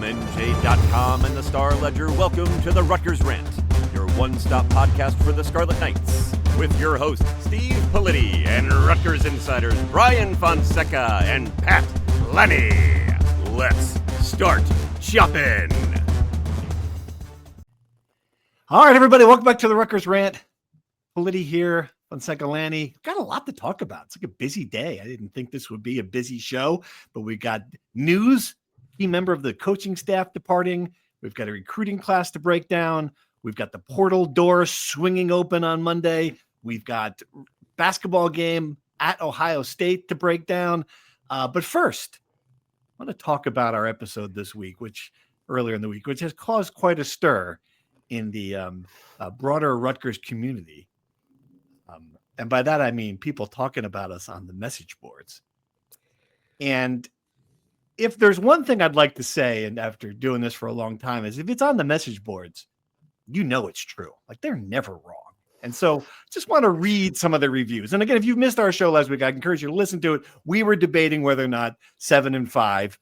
NJ.com and the Star Ledger welcome to the Rutgers Rant, your one-stop podcast for the Scarlet Knights, with your hosts Steve Politi and Rutgers insiders Brian Fonseca and Pat Lenny. Let's start chopping. All right, everybody, welcome back to the Rutgers Rant. Politi here, Fonseca, Lanny. Got a lot to talk about. It's like a busy day. I didn't think this would be a busy show, but we got news. Key member of the coaching staff departing. We've got a recruiting class to break down. We've got the portal door swinging open on Monday. We've got basketball game at Ohio State to break down. But first, I want to talk about our episode this week, earlier in the week, which has caused quite a stir in the broader Rutgers community. And by that, I mean people talking about us on the message boards. And if there's one thing I'd like to say, and after doing this for a long time, is if it's on the message boards, you know it's true. Like, they're never wrong. And so just want to read some of the reviews. And again, if you've missed our show last week, I encourage you to listen to it. We were debating whether or not 7-5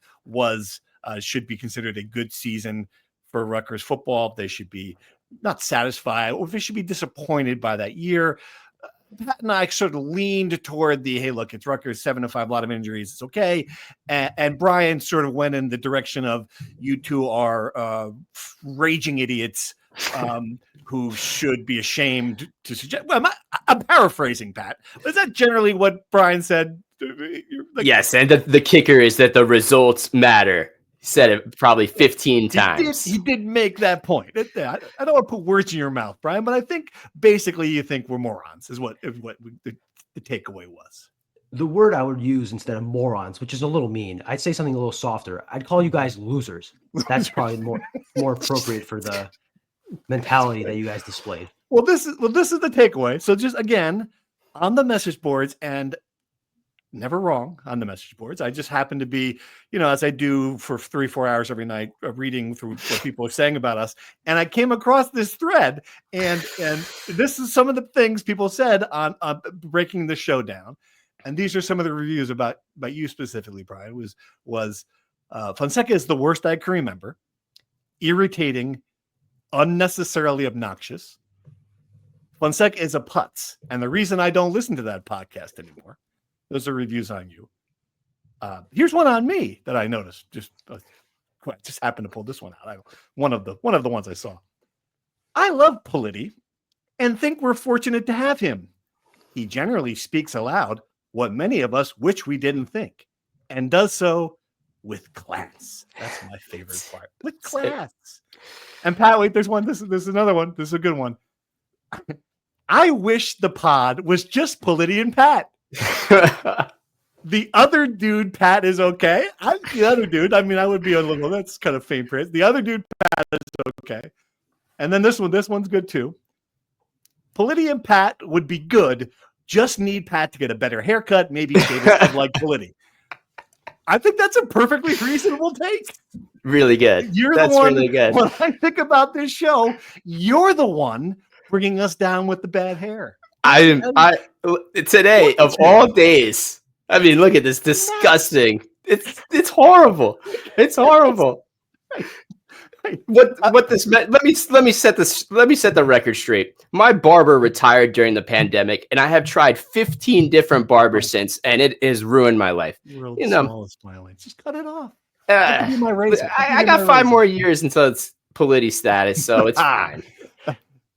should be considered a good season for Rutgers football. They should be not satisfied, or if they should be disappointed by that year. Pat and I sort of leaned toward the, hey, look, it's Rutgers, 7-5, a lot of injuries, it's okay. And Brian sort of went in the direction of, you two are raging idiots who should be ashamed to suggest. Well, I'm paraphrasing, Pat. Is that generally what Brian said? Yes, and the kicker is that the results matter. Said it probably 15 times. He did make that point. I don't want to put words in your mouth, Brian, but I think basically you think we're morons is what the takeaway was. The word I would use instead of morons, which is a little mean, I'd say something a little softer. I'd call you guys losers. That's probably more appropriate for the mentality that you guys displayed. Well, this is the takeaway. So just again, on the message boards, and never wrong on the message boards. I just happen to be, as I do for 3-4 hours every night, reading through what people are saying about us. And I came across this thread, and this is some of the things people said on breaking the show down. And these are some of the reviews about you specifically, Brian. Was Fonseca is the worst I can remember. Irritating, unnecessarily obnoxious. Fonseca is a putz. And the reason I don't listen to that podcast anymore. Those are reviews on you. Here's one on me that I noticed. Just happened to pull this one out. One of the ones I saw. I love Politi and think we're fortunate to have him. He generally speaks aloud what many of us wish we didn't think, and does so with class. That's my favorite part. With class. And Pat, wait, there's one. This is another one. This is a good one. I wish the pod was just Politi and Pat. The other dude, Pat, is okay. The other dude, I would be a little, that's kind of faint praise. The other dude, Pat, is okay. And then this one's good too. Politi and Pat would be good. Just need Pat to get a better haircut. Maybe like Politi. I think that's a perfectly reasonable take. Really good. That's really good. When I think about this show, you're the one bringing us down with the bad hair. Today of all days. Look at this. Disgusting. It's horrible. It's horrible. What this meant? Let me set the record straight. My barber retired during the pandemic, and I have tried 15 different barbers since, and it has ruined my life. Just cut it off. I got 5 more years until it's Politi status, so it's fine.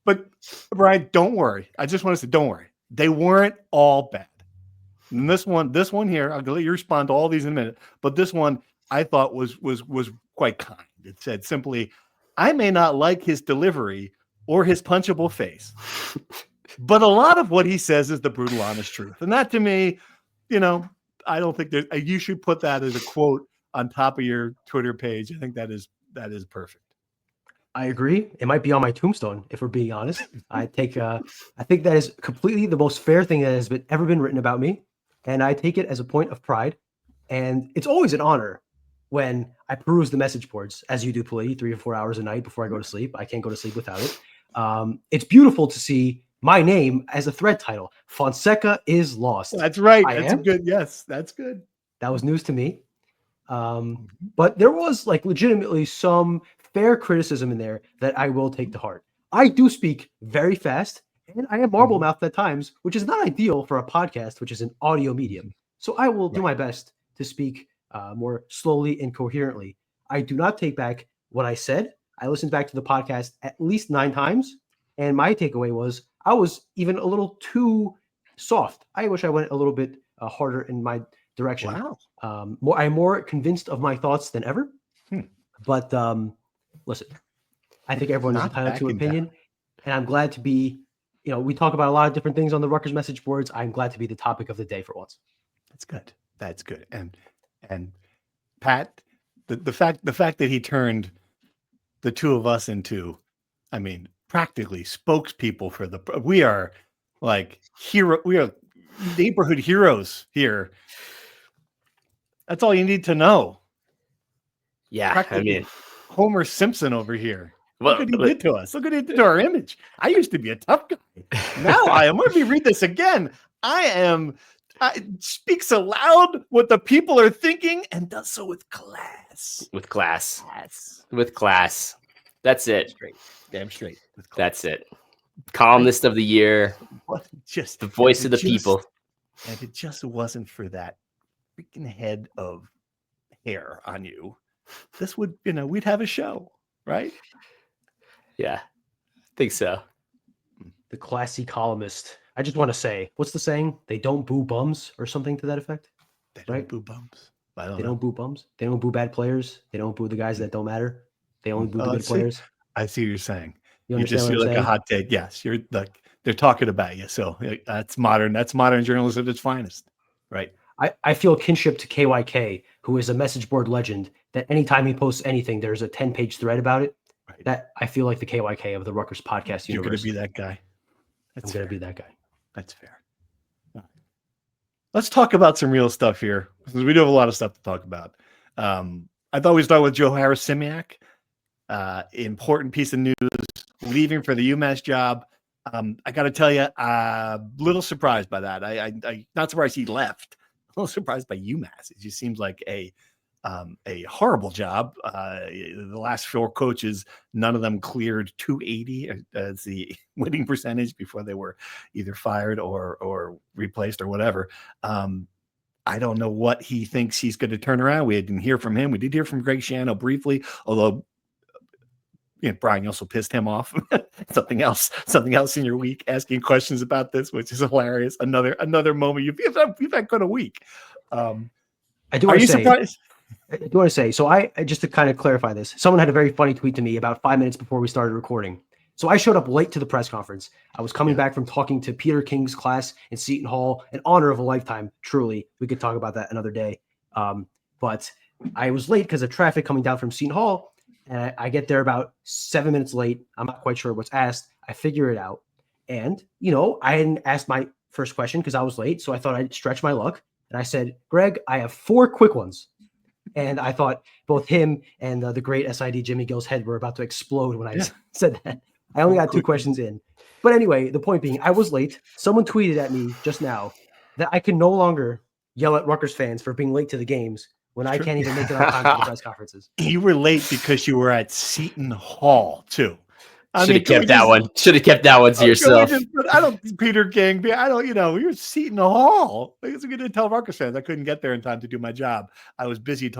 But Brian, don't worry. I just want to say, don't worry. They weren't all bad. And this one here, I'll let you respond to all these in a minute. But this one I thought was quite kind. It said simply, I may not like his delivery or his punchable face, but a lot of what he says is the brutal, honest truth. And that, to me, I don't think you should put that as a quote on top of your Twitter page. I think that is perfect. I agree. It might be on my tombstone, if we're being honest. I think that is completely the most fair thing that has ever been written about me. And I take it as a point of pride. And it's always an honor when I peruse the message boards, as you do, Politi, 3 or 4 hours a night before I go to sleep. I can't go to sleep without it. It's beautiful to see my name as a thread title. Fonseca is lost. That's right. That's good. Yes, that's good. That was news to me. But there was like legitimately some fair criticism in there that I will take to heart. I do speak very fast and I am marble mouthed at times, which is not ideal for a podcast, which is an audio medium. So I will do my best to speak more slowly and coherently. I do not take back what I said. I listened back to the podcast at least 9 times. And my takeaway was I was even a little too soft. I wish I went a little bit harder in my direction. Wow. I'm more convinced of my thoughts than ever. But listen, I think everyone is Not entitled to an backing opinion. down. And I'm glad to be, we talk about a lot of different things on the Rutgers message boards. I'm glad to be the topic of the day for once. That's good. That's good. And Pat, the fact that he turned the two of us into, I mean, practically spokespeople for we are like we are neighborhood heroes here. That's all you need to know. Yeah, Practically I mean, Homer Simpson over here. well, Look what he did to us. Look what he did to our image. I used to be a tough guy. Now I am. Let me read this again. I speaks so loud what the people are thinking and does so with class. with class. With class. That's it. Straight. Damn straight. With class. That's it. Columnist of the year. Just the voice of the people. And if it just wasn't for that freaking head of hair on you, this would, we'd have a show, right? Yeah, I think so. The classy columnist. I just want to say, what's the saying? They don't boo bums or something to that effect. They don't right? boo bums. They don't boo bums. They don't boo bad players. They don't boo the guys that don't matter. They only boo the good players. I see what you're saying. You You just understand feel what I'm like a saying? hot take. Yes, you're like they're talking about you. So that's modern. That's modern journalism at its finest, right? I feel kinship to KYK, who is a message board legend, that anytime he posts anything, there's a 10-page thread about it. Right. That I feel like the KYK of the Rutgers podcast You're going universe. to be that guy. I'm going to be that guy. That's fair. All right. Let's talk about some real stuff here, because we do have a lot of stuff to talk about. I thought we'd start with Joe Harris-Simiak. Important piece of news, leaving for the UMass job. I got to tell you, a little surprised by that. I not surprised he left. A little surprised by UMass. It just seems like a horrible job. The last 4 coaches, none of them cleared 280 as the winning percentage before they were either fired or replaced or whatever. I don't know what he thinks he's going to turn around. We didn't hear from him. We did hear from Greg Schiano briefly, although Brian also pissed him off. something else in your week, asking questions about this, which is hilarious. Another moment you've had quite a week. I do Are want you to say, surprised? I do want to say, so I just to kind of clarify this, someone had a very funny tweet to me about 5 minutes before we started recording. So I showed up late to the press conference. I was coming back from talking to Peter King's class in Seton Hall, an honor of a lifetime, truly. We could talk about that another day. But I was late because of traffic coming down from Seton Hall. And I get there about 7 minutes late. I'm not quite sure what's asked. I figure it out. And, I hadn't asked my first question because I was late. So I thought I'd stretch my luck. And I said, Greg, I have 4 quick ones. And I thought both him and the great SID Jimmy Gill's head were about to explode when I said that. I only got 2 questions in. But anyway, the point being, I was late. Someone tweeted at me just now that I can no longer yell at Rutgers fans for being late to the games when I can't even make it on time to the press conferences. You were late because you were at Seton Hall too. Should have kept that one. Should have kept that one to yourself. I don't, Peter King. I don't. You're Seton Hall. I was going to tell Rutgers fans I couldn't get there in time to do my job. I was busy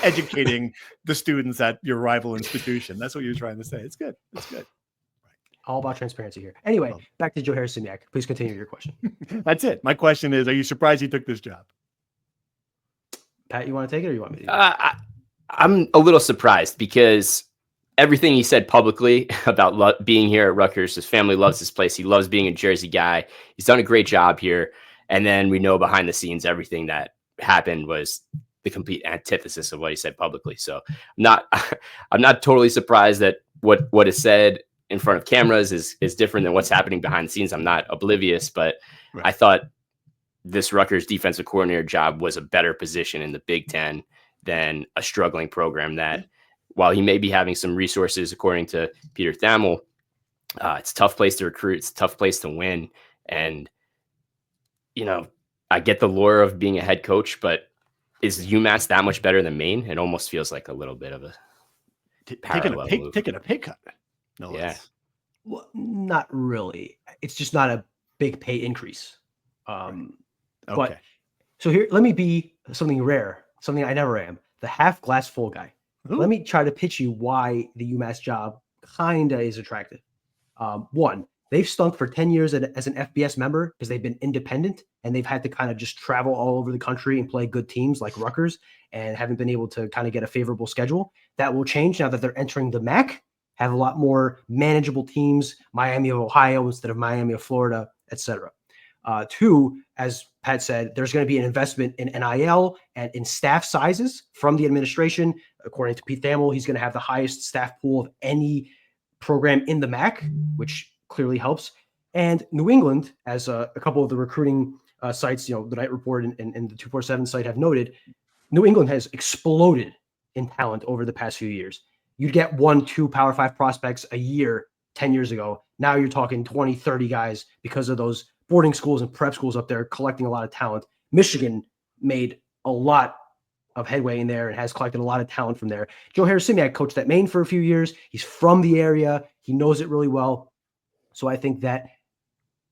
educating the students at your rival institution. That's what you're trying to say. It's good. It's good. All about transparency here. Anyway, back to Joe Harris-Simiak. Please continue your question. That's it. My question is: are you surprised he took this job? Pat, you want to take it or you want me to? I'm a little surprised because everything he said publicly about being here at Rutgers, his family loves this place. He loves being a Jersey guy. He's done a great job here. And then we know behind the scenes, everything that happened was the complete antithesis of what he said publicly. So I'm not totally surprised that what is said in front of cameras is different than what's happening behind the scenes. I'm not oblivious, but I thought this Rutgers defensive coordinator job was a better position in the Big Ten than a struggling program that, while he may be having some resources, according to Peter Thamel, it's a tough place to recruit. It's a tough place to win. And, I get the lure of being a head coach, but is UMass that much better than Maine? It almost feels like a little bit of a parallel move. Taking a pay cut. No, Yeah. Well, not really. It's just not a big pay increase. Okay. But so here, let me be something rare, something I never am, the half glass full guy. Ooh. Let me try to pitch you why the UMass job kinda is attractive. One, they've stunk for 10 years as an FBS member because they've been independent and they've had to kind of just travel all over the country and play good teams like Rutgers and haven't been able to kind of get a favorable schedule. That will change now that they're entering the MAC, have a lot more manageable teams, Miami of Ohio instead of Miami of Florida, etc. Two, as Pat said, there's going to be an investment in NIL and in staff sizes from the administration. According to Pete Thamel, he's going to have the highest staff pool of any program in the MAC, which clearly helps. And New England, as a couple of the recruiting sites, the Night Report and the 247 site have noted, New England has exploded in talent over the past few years. You'd get 1-2 Power 5 prospects a year 10 years ago. Now you're talking 20, 30 guys because of those boarding schools and prep schools up there collecting a lot of talent. Michigan made a lot of headway in there and has collected a lot of talent from there. Joe Harris-Simiak coached at Maine for a few years. He's from the area. He knows it really well. So I think that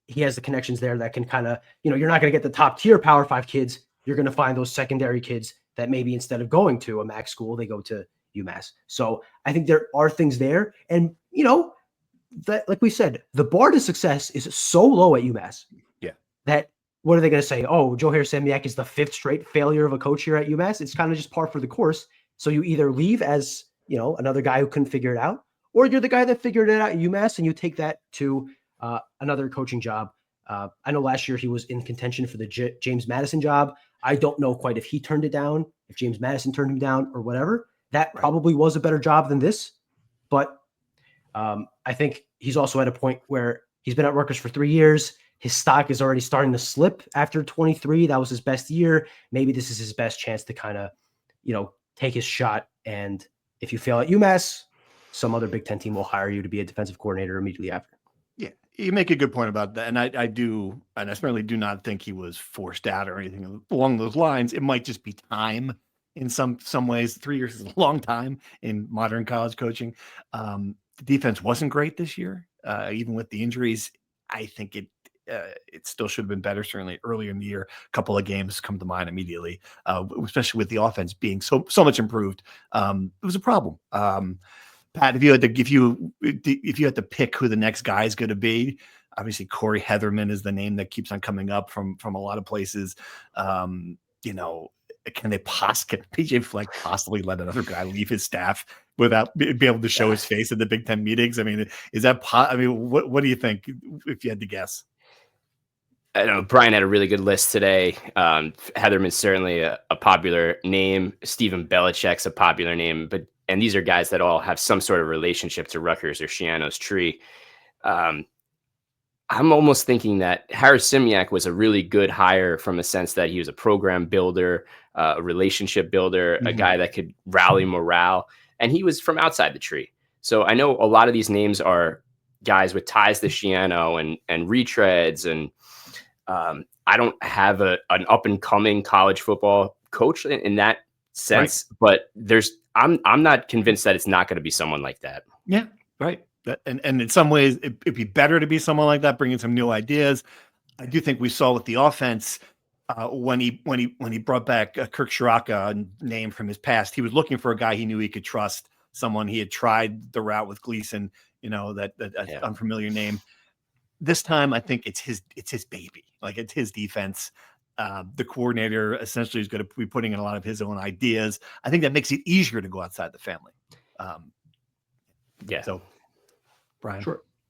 he has the connections there that can kind of, you're not going to get the top tier Power 5 kids. You're going to find those secondary kids that maybe instead of going to a MAC school, they go to UMass. So I think there are things there. And, that, like we said, the bar to success is so low at UMass. Yeah. That what are they going to say? Oh, Joe Harris-Simiak is the 5th straight failure of a coach here at UMass. It's kind of just par for the course. So you either leave as, another guy who couldn't figure it out, or you're the guy that figured it out at UMass and you take that to another coaching job. I know last year he was in contention for the James Madison job. I don't know quite if he turned it down, if James Madison turned him down or whatever. That probably was a better job than this. But I think he's also at a point where he's been at Rutgers for 3 years. His stock is already starting to slip after 23. That was his best year. Maybe this is his best chance to kind of, take his shot. And if you fail at UMass, some other Big Ten team will hire you to be a defensive coordinator immediately after. Yeah, you make a good point about that. And I certainly do not think he was forced out or anything along those lines. It might just be time in some ways. 3 years is a long time in modern college coaching. The defense wasn't great this year, even with the injuries. I think it still should have been better. Certainly earlier in the year, a couple of games come to mind immediately, especially with the offense being so much improved. It was a problem. Pat, if you had to pick who the next guy is going to be, obviously Corey Heatherman is the name that keeps on coming up from a lot of places. Can PJ Fleck possibly let another guy leave his staff without be able to show his face at the Big Ten meetings? I mean, is that? What do you think if you had to guess? I know Brian had a really good list today. Heatherman's certainly a popular name. Stephen Belichick's a popular name, and these are guys that all have some sort of relationship to Rutgers or Shiano's tree. I'm almost thinking that Harris-Simiak was a really good hire from a sense that he was a program builder, a relationship builder, a guy that could rally morale, and he was from outside the tree. So I know a lot of these names are guys with ties to Shiano and retreads, and I don't have an up and coming college football coach in that sense, but I'm not convinced that it's not going to be someone like that. Yeah, right. And in some ways, it'd be better to be someone like that, bringing some new ideas. I do think we saw with the offense when he brought back Kirk Shiraka, a name from his past. He was looking for a guy he knew he could trust, someone he had tried the route with Gleason, that unfamiliar name. This time, I think it's his baby. Like, it's his defense. The coordinator essentially is going to be putting in a lot of his own ideas. I think that makes it easier to go outside the family. So, Brian.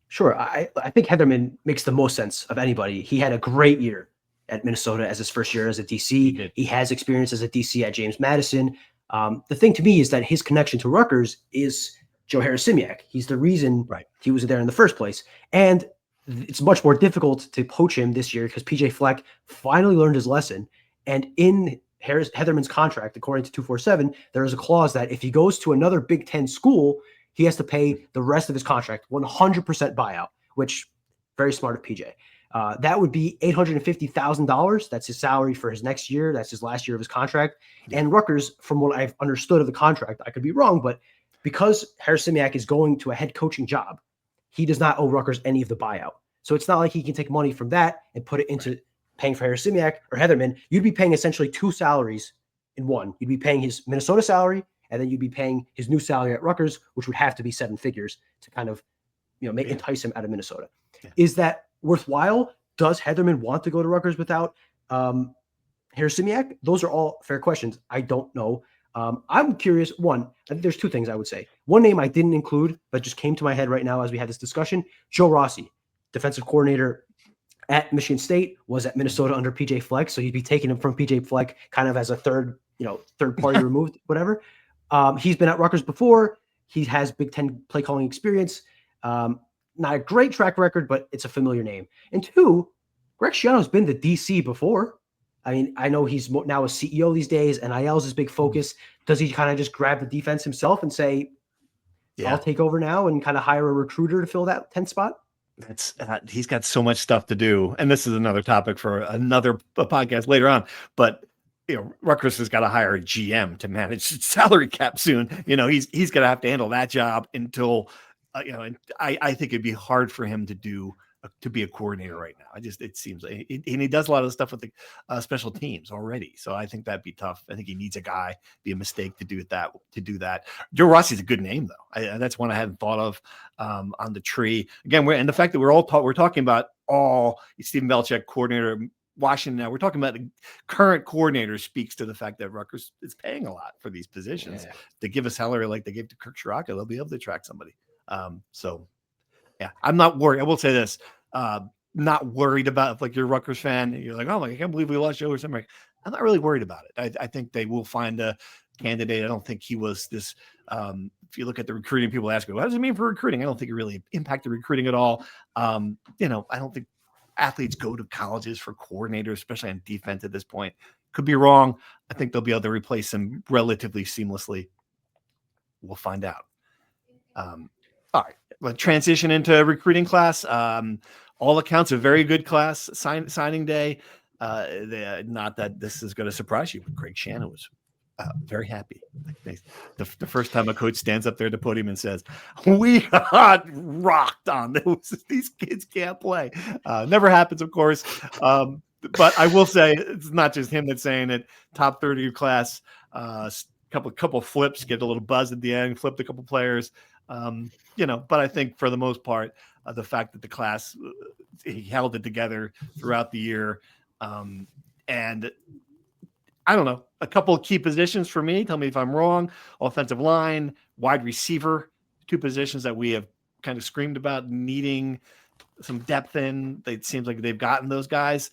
Sure. I think Heatherman makes the most sense of anybody. He had a great year at Minnesota as his first year as a DC. He has experience as a DC at James Madison. The thing to me is that his connection to Rutgers is Joe Harris-Simiak. He's the reason he was there in the first place. And it's much more difficult to poach him this year because PJ Fleck finally learned his lesson. And in Heatherman's contract, according to 247, there is a clause that if he goes to another Big Ten school, he has to pay the rest of his contract, 100% buyout, which very smart of PJ. That would be $850,000. That's his salary for his next year. That's his last year of his contract. Yeah. And Rutgers, from what I've understood of the contract, I could be wrong, but because Harris-Simiak is going to a head coaching job, he does not owe Rutgers any of the buyout. So it's not like he can take money from that and put it into paying for Harris-Simiak or Heatherman. You'd be paying essentially two salaries in one. You'd be paying his Minnesota salary, and then you'd be paying his new salary at Rutgers, which would have to be seven figures to kind of, entice him out of Minnesota. Yeah. Is that worthwhile? Does Heatherman want to go to Rutgers without Harris-Simiak? Those are all fair questions. I don't know. I'm curious. One, I think there's two things I would say. One name I didn't include, but just came to my head right now as we had this discussion. Joe Rossi, defensive coordinator at Michigan State, was at Minnesota under PJ Fleck. So you'd be taking him from PJ Fleck kind of as a third party removed, whatever. He's been at Rutgers before. He has Big Ten play calling experience. Not a great track record, but it's a familiar name. And two, Greg Schiano's been the DC before. I mean, I know he's now a CEO these days, and NIL is his big focus. Does he kind of just grab the defense himself and say, I'll take over now and kind of hire a recruiter to fill that 10th spot? That's he's got so much stuff to do. And this is another topic for another podcast later on. But Rutgers has got to hire a GM to manage salary cap soon. He's going to have to handle that job until, and I think it'd be hard for him to be a coordinator right now. It seems like, and he does a lot of stuff with the special teams already. So I think that'd be tough. I think he needs a guy. Be a mistake to do that. Joe Rossi's a good name though. That's one I hadn't thought of on the tree. Again, and the fact that we're talking about all Stephen Belichick coordinator Washington now. We're talking about the current coordinator speaks to the fact that Rutgers is paying a lot for these positions. To give a salary like they gave to Kirk Ciarrocca, they'll be able to attract somebody. So. Yeah, I'm not worried. I will say this, not worried about if you're a Rutgers fan and you're like, oh my, I can't believe we lost Joe or something. I'm not really worried about it. I think they will find a candidate. I don't think he was this, if you look at the recruiting, people ask me, what does it mean for recruiting? I don't think it really impacted recruiting at all. I don't think athletes go to colleges for coordinators, especially on defense at this point. Could be wrong. I think they'll be able to replace him relatively seamlessly. We'll find out. All right. Well, transition into recruiting class. All accounts, a very good class. Signing day. Not that this is going to surprise you, but Greg Schiano was very happy. The first time a coach stands up there at the podium and says, "We got rocked on these kids can't play." Never happens, of course. But I will say it's not just him that's saying it. Top 30 class. Couple flips, get a little buzz at the end. Flipped a couple players. But I think for the most part, the fact that the class, he held it together throughout the year. And I don't know, a couple of key positions for me, tell me if I'm wrong: offensive line, wide receiver, two positions that we have kind of screamed about needing some depth in. It seems like they've gotten those guys.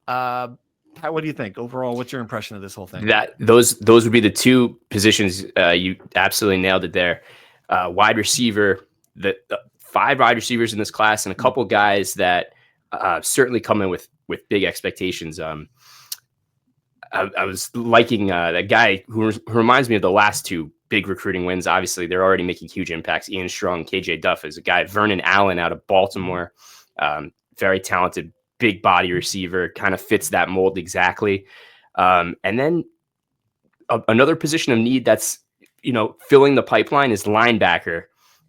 Pat, what do you think overall? What's your impression of this whole thing? Those would be the two positions. You absolutely nailed it there. Wide receiver, the 5 wide receivers in this class, and a couple guys that certainly come in with big expectations. I was liking that guy who reminds me of the last 2 big recruiting wins. Obviously, they're already making huge impacts. Ian Strong, KJ Duff is a guy. Vernon Allen out of Baltimore, very talented, big body receiver, kind of fits that mold exactly. And then another position of need that's filling the pipeline is linebacker.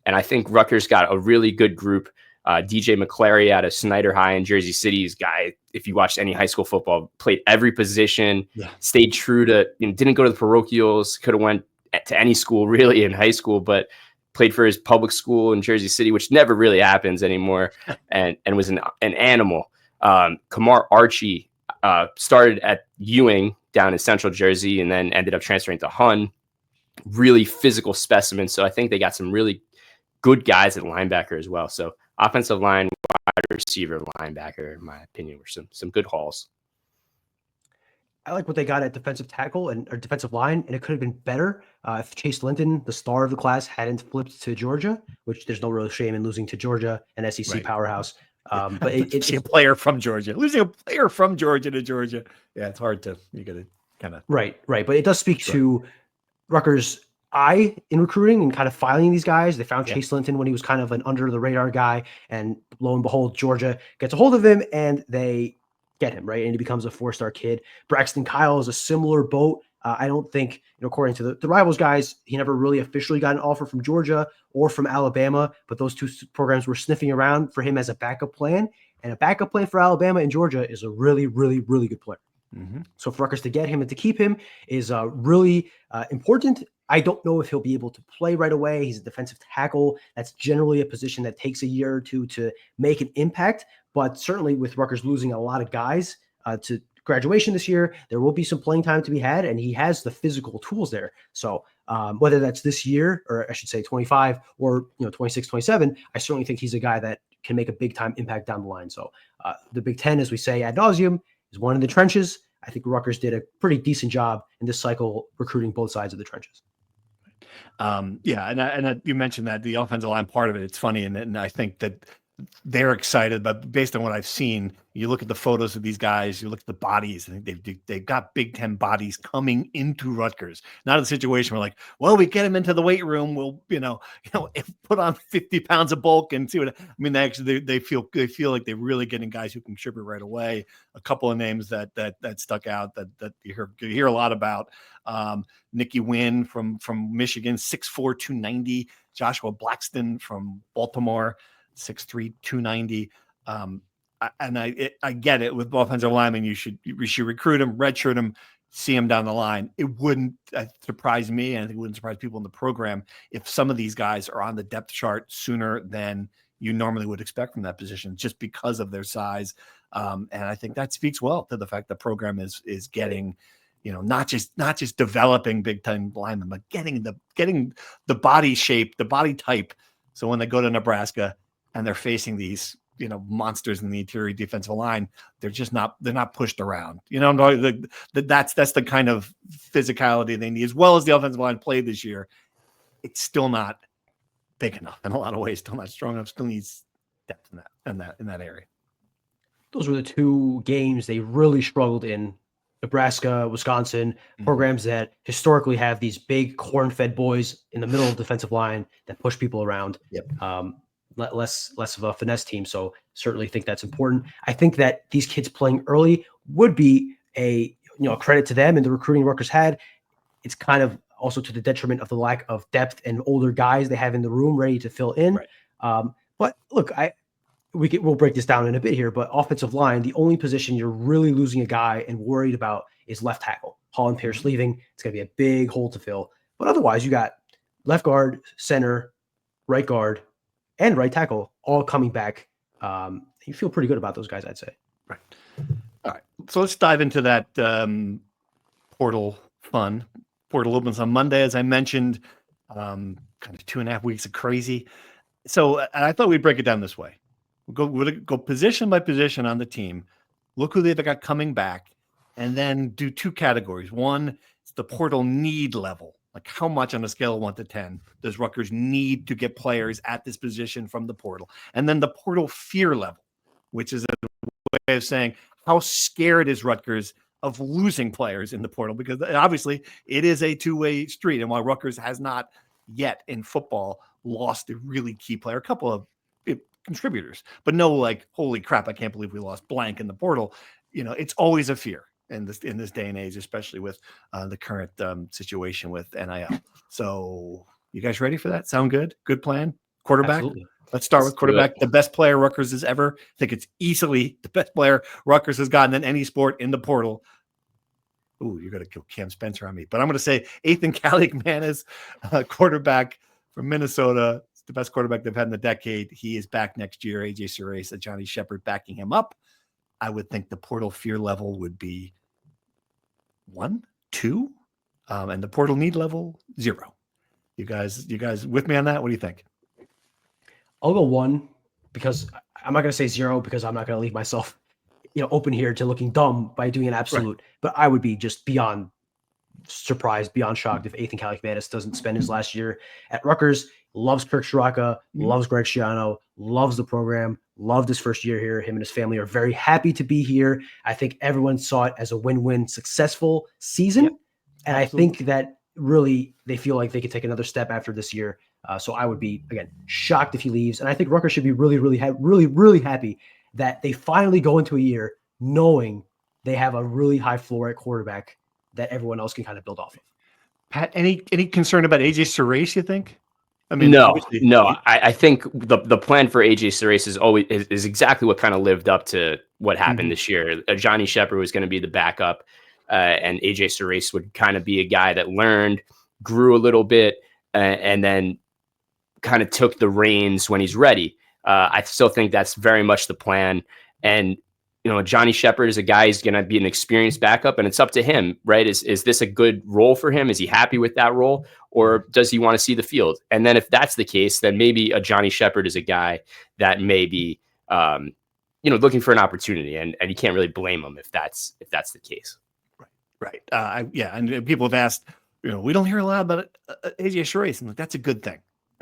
And I think Rutgers got a really good group. DJ McClary out of Snyder High in Jersey City is guy, if you watched any high school football, played every position, stayed true to, didn't go to the parochials, could have went to any school really in high school, but played for his public school in Jersey City, which never really happens anymore, and was an animal. Kamar Archie started at Ewing down in Central Jersey and then ended up transferring to Hun. Really physical specimen. So I think they got some really good guys at linebacker as well. So offensive line, wide receiver, linebacker, in my opinion, were some good hauls. I like what they got at defensive tackle or defensive line, and it could have been better if Chase Linton, the star of the class, hadn't flipped to Georgia, which there's no real shame in losing to Georgia, an SEC powerhouse. But it's a player from Georgia, losing a player from Georgia to Georgia. Yeah, it's hard to, you got to kind of. Right. But it does speak to Rutgers eye in recruiting and kind of filing these guys. They found Yeah. Chase Linton when he was kind of an under the radar guy, and lo and behold, Georgia gets a hold of him and they get him, right? And he becomes a 4-star kid. Braxton Kyle is a similar boat. I don't think, according to the Rivals guys, he never really officially got an offer from Georgia or from Alabama, but those two programs were sniffing around for him as a backup plan. And a backup plan for Alabama and Georgia is a really, really, really good player. Mm-hmm. So for Rutgers to get him and to keep him is really important. I don't know if he'll be able to play right away. He's a defensive tackle. That's generally a position that takes a year or two to make an impact. But certainly with Rutgers losing a lot of guys to graduation this year, there will be some playing time to be had, and he has the physical tools there. So whether that's this year, or I should say 25 or 26, 27, I certainly think he's a guy that can make a big time impact down the line. So the Big Ten, as we say ad nauseum, is one in the trenches. I think Rutgers did a pretty decent job in this cycle recruiting both sides of the trenches. Yeah, and you mentioned that the offensive line part of it. It's funny, and I think that they're excited, but based on what I've seen, you look at the photos of these guys, you look at the bodies. I think they've got Big Ten bodies coming into Rutgers. Not a situation where like, well, we get them into the weight room, we'll put on 50 pounds of bulk and see what. I mean, they feel like they're really getting guys who can contribute right away. A couple of names that stuck out that you hear a lot about. Nicky Wynn from Michigan, 6'4", 290. Joshua Blackston from Baltimore, 6'3", 290. And I get it with offensive linemen. You should recruit them, redshirt them, see them down the line. It wouldn't surprise me, and I think it wouldn't surprise people in the program if some of these guys are on the depth chart sooner than you normally would expect from that position, just because of their size. And I think that speaks well to the fact the program is getting, not just developing Big Ten linemen, but getting the body shape, the body type. So when they go to Nebraska and they're facing these, monsters in the interior defensive line, they're not pushed around. That's the kind of physicality they need, as well as the offensive line played this year. It's still not big enough in a lot of ways, still not strong enough, still needs depth in that area. Those were the two games they really struggled in. Nebraska, Wisconsin, programs that historically have these big corn-fed boys in the middle of the defensive line that push people around. Yep. Less of a finesse team. So certainly think that's important. I think that these kids playing early would be a credit to them and the recruiting Rutgers had. It's kind of also to the detriment of the lack of depth and older guys they have in the room ready to fill in. Right. But look, we'll break this down in a bit here, but offensive line, the only position you're really losing a guy and worried about is left tackle. Holland Pierce leaving. It's going to be a big hole to fill. But otherwise, you got left guard, center, right guard, and right tackle all coming back. You feel pretty good about those guys, I'd say. Right. All right. So let's dive into that portal fun. Portal opens on Monday, as I mentioned. Kind of 2.5 weeks of crazy. So I thought we'd break it down this way. We'll go position by position on the team. Look who they've got coming back, and then do two categories. One is the portal need level. Like how much on a scale of 1 to 10 does Rutgers need to get players at this position from the portal? And then the portal fear level, which is a way of saying how scared is Rutgers of losing players in the portal? Because obviously it is a two-way street. And while Rutgers has not yet in football lost a really key player, a couple of contributors, but no like, holy crap, I can't believe we lost blank in the portal. It's always a fear in this day and age, especially with the current situation with NIL. So you guys ready for that? Sound good? Good plan? Quarterback? Absolutely. Let's start with quarterback. The best player Rutgers has ever. I think it's easily the best player Rutgers has gotten in any sport in the portal. Ooh, you're going to kill Cam Spencer on me. But I'm going to say Ethan Kaliakmanis, quarterback from Minnesota. It's the best quarterback they've had in a decade. He is back next year. AJ Surace, Johnny Shepard backing him up. I would think the portal fear level would be 1, 2, and the portal need level 0. You guys with me on that? What do you think? I'll go 1 because I'm not going to say 0 because I'm not going to leave myself, open here to looking dumb by doing an absolute. Right. But I would be just beyond surprised, beyond shocked if Ethan Kaliakmanis doesn't spend his last year at Rutgers. Loves Kirk Shiraka, loves Greg Schiano, loves the program, loved his first year here. Him and his family are very happy to be here. I think everyone saw it as a win-win successful season. Yep. And absolutely. I think that really they feel like they could take another step after this year. So I would be, again, shocked if he leaves. And I think Rutgers should be really, really happy that they finally go into a year knowing they have a really high floor at quarterback that everyone else can kind of build off of. Pat, any concern about AJ Surace, you think? I mean, No, obviously, I think the plan for AJ Surace is exactly what kind of lived up to what happened this year. Johnny Shepard was going to be the backup, and AJ Surace would kind of be a guy that learned, grew a little bit, and then kind of took the reins when he's ready. I still think that's very much the plan. And Johnny Shepard is a guy who's going to be an experienced backup, and it's up to him, right? Is this a good role for him? Is he happy with that role, or does he want to see the field? And then if that's the case, then maybe a Johnny Shepard is a guy that may be, looking for an opportunity, and you can't really blame him if that's the case. Right. And people have asked, we don't hear a lot about AJ Surace, and like, that's a good thing.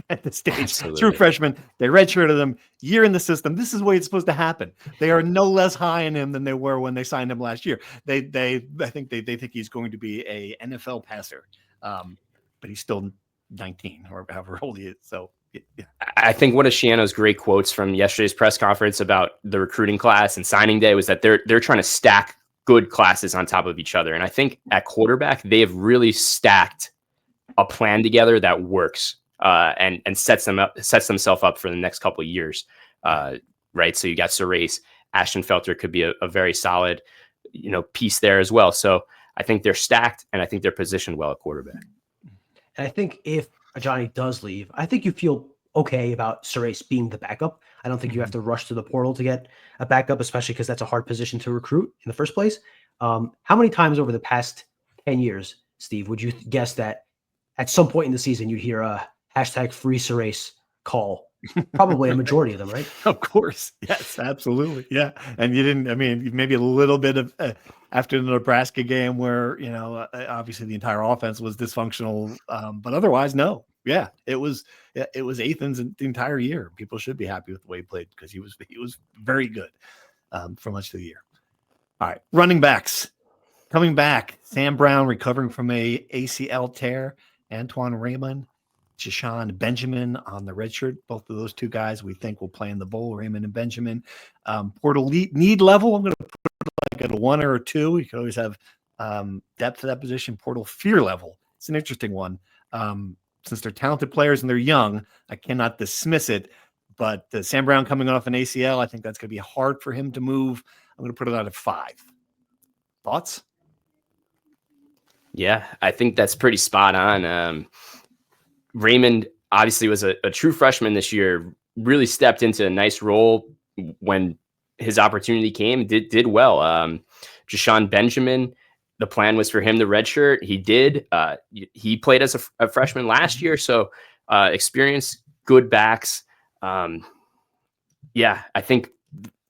At this stage, Absolutely. True freshman, they redshirted them, year in the system. This is the way it's supposed to happen. They are no less high in him than they were when they signed him last year. I think they think he's going to be a NFL passer, but he's still 19 or however old he is. So yeah. I think one of Shiano's great quotes from yesterday's press conference about the recruiting class and signing day was that they're trying to stack good classes on top of each other. And I think at quarterback, they have really stacked a plan together that works. And sets themselves up for the next couple of years, right? So you got Surace, Ashton Felter could be a very solid, piece there as well. So I think they're stacked, and I think they're positioned well at quarterback. And I think if Johnny does leave, I think you feel okay about Surace being the backup. I don't think you have to rush to the portal to get a backup, especially because that's a hard position to recruit in the first place. How many times over the past 10 years, Steve, would you guess that at some point in the season you'd hear a hashtag free Surace call? Probably a majority of them, right? Of course. Yes, absolutely. Yeah. And maybe a little bit of after the Nebraska game where, obviously the entire offense was dysfunctional. But otherwise, no. Yeah. It was Athens the entire year. People should be happy with the way he played because he was very good for much of the year. All right. Running backs coming back. Sam Brown recovering from a ACL tear. Antoine Raymond, Jishan Benjamin on the red shirt. Both of those two guys we think will play in the bowl, Raymond and Benjamin. Portal need level, I'm going to put like at a 1 or a 2. You can always have depth to that position. Portal fear level. It's an interesting one. Since they're talented players and they're young, I cannot dismiss it. But Sam Brown coming off an ACL, I think that's going to be hard for him to move. I'm going to put it out at 5. Thoughts? Yeah, I think that's pretty spot on. Raymond obviously was a true freshman this year, really stepped into a nice role when his opportunity came, did well. Jishan Benjamin, the plan was for him to redshirt. He did. He played as a freshman last year, so experienced, good backs. I think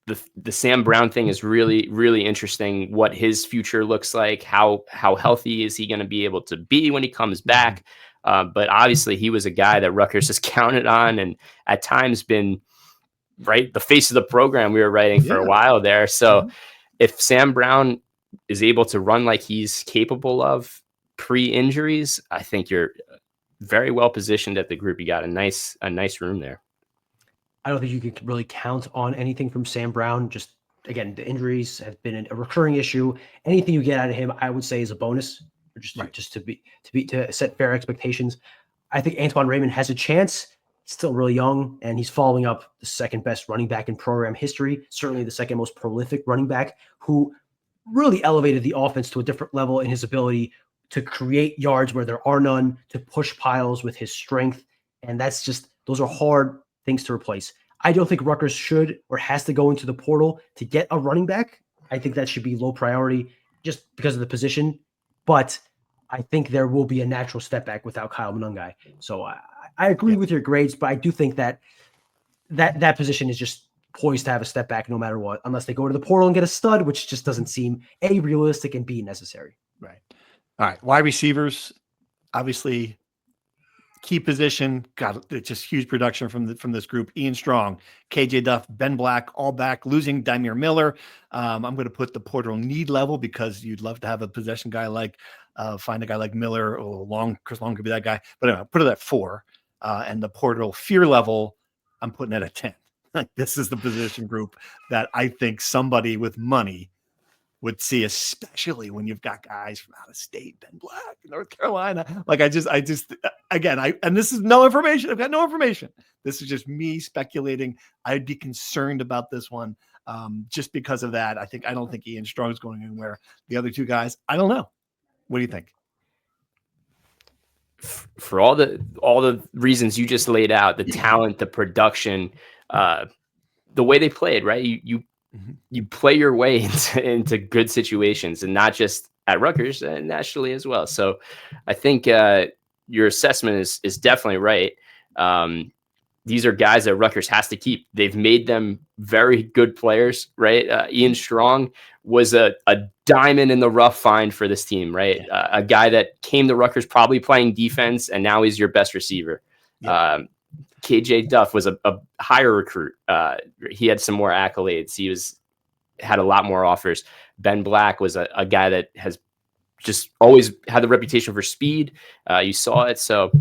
the Sam Brown thing is really, really interesting. What his future looks like, how healthy is he going to be able to be when he comes back? But obviously he was a guy that Rutgers has counted on and at times been the face of the program we were writing for a while there. So if Sam Brown is able to run like he's capable of pre-injuries, I think you're very well positioned at the group. You got a nice room there. I don't think you can really count on anything from Sam Brown. Just again, the injuries have been a recurring issue. Anything you get out of him, I would say, is a bonus. Just to set fair expectations. I think Antoine Raymond has a chance. He's still really young, and he's following up the second best running back in program history, certainly the second most prolific running back, who really elevated the offense to a different level in his ability to create yards where there are none, to push piles with his strength. And those are hard things to replace. I don't think Rutgers should or has to go into the portal to get a running back. I think that should be low priority just because of the position. But I think there will be a natural step back without Kyle Munungai. So I agree with your grades, but I do think that position is just poised to have a step back no matter what, unless they go to the portal and get a stud, which just doesn't seem A, realistic, and B, necessary. Right. All right. Wide receivers, obviously key position. It's just huge production from this group. Ian Strong, KJ Duff, Ben Black, all back, losing Dymere Miller. I'm going to put the portal need level because you'd love to have a possession guy like Find a guy like Miller, or Chris Long could be that guy. But anyway, put it at 4. And the portal fear level, I'm putting it at 10. Like, this is the position group that I think somebody with money would see, especially when you've got guys from out of state, Ben Black, North Carolina. Like, I just, again, and this is no information. I've got no information. This is just me speculating. I'd be concerned about this one, just because of that. I don't think Ian Strong is going anywhere. The other 2 guys, I don't know. What do you think? For all the reasons you just laid out, the talent, the production, the way they played, right? You play your way into good situations, and not just at Rutgers, and nationally as well. So I think your assessment is definitely right. These are guys that Rutgers has to keep. They've made them very good players, right? Ian Strong was a diamond in the rough find for this team, right? A guy that came to Rutgers probably playing defense, and now he's your best receiver. Yep. KJ Duff was a higher recruit. He had some more accolades. He had a lot more offers. Ben Black was a guy that has just always had the reputation for speed. You saw it. So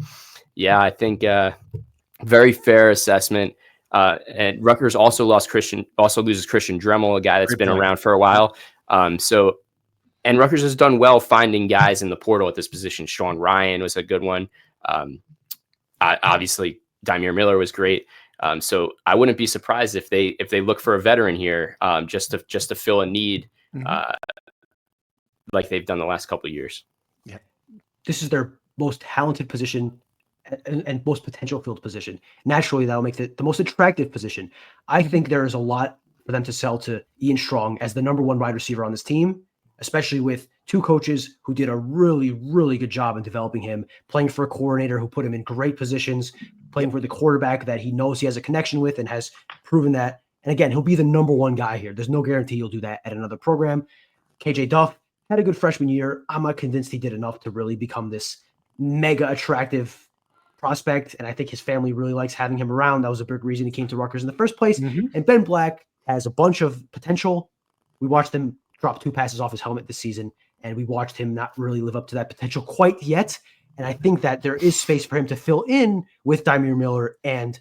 yeah, I think very fair assessment. And Rutgers also loses Christian Dremel, a guy that's been around for a while. And Rutgers has done well finding guys in the portal at this position. Sean Ryan was a good one. Obviously, Dymere Miller was great. So I wouldn't be surprised if they look for a veteran here, just to fill a need, like they've done the last couple of years. Yeah, this is their most talented position and most potential field position. Naturally, that'll make it the most attractive position. I think there is a lot for them to sell to Ian Strong as the number 1 wide receiver on this team, especially with 2 coaches who did a really, really good job in developing him, playing for a coordinator who put him in great positions, playing for the quarterback that he knows he has a connection with and has proven that. And again, he'll be the number 1 guy here. There's no guarantee he'll do that at another program. KJ Duff had a good freshman year. I'm not convinced he did enough to really become this mega attractive prospect, and I think his family really likes having him around. That was a big reason he came to Rutgers in the first place. And Ben Black has a bunch of potential. We watched him drop 2 passes off his helmet this season, and we watched him not really live up to that potential quite yet. And I think that there is space for him to fill in with Dymere Miller and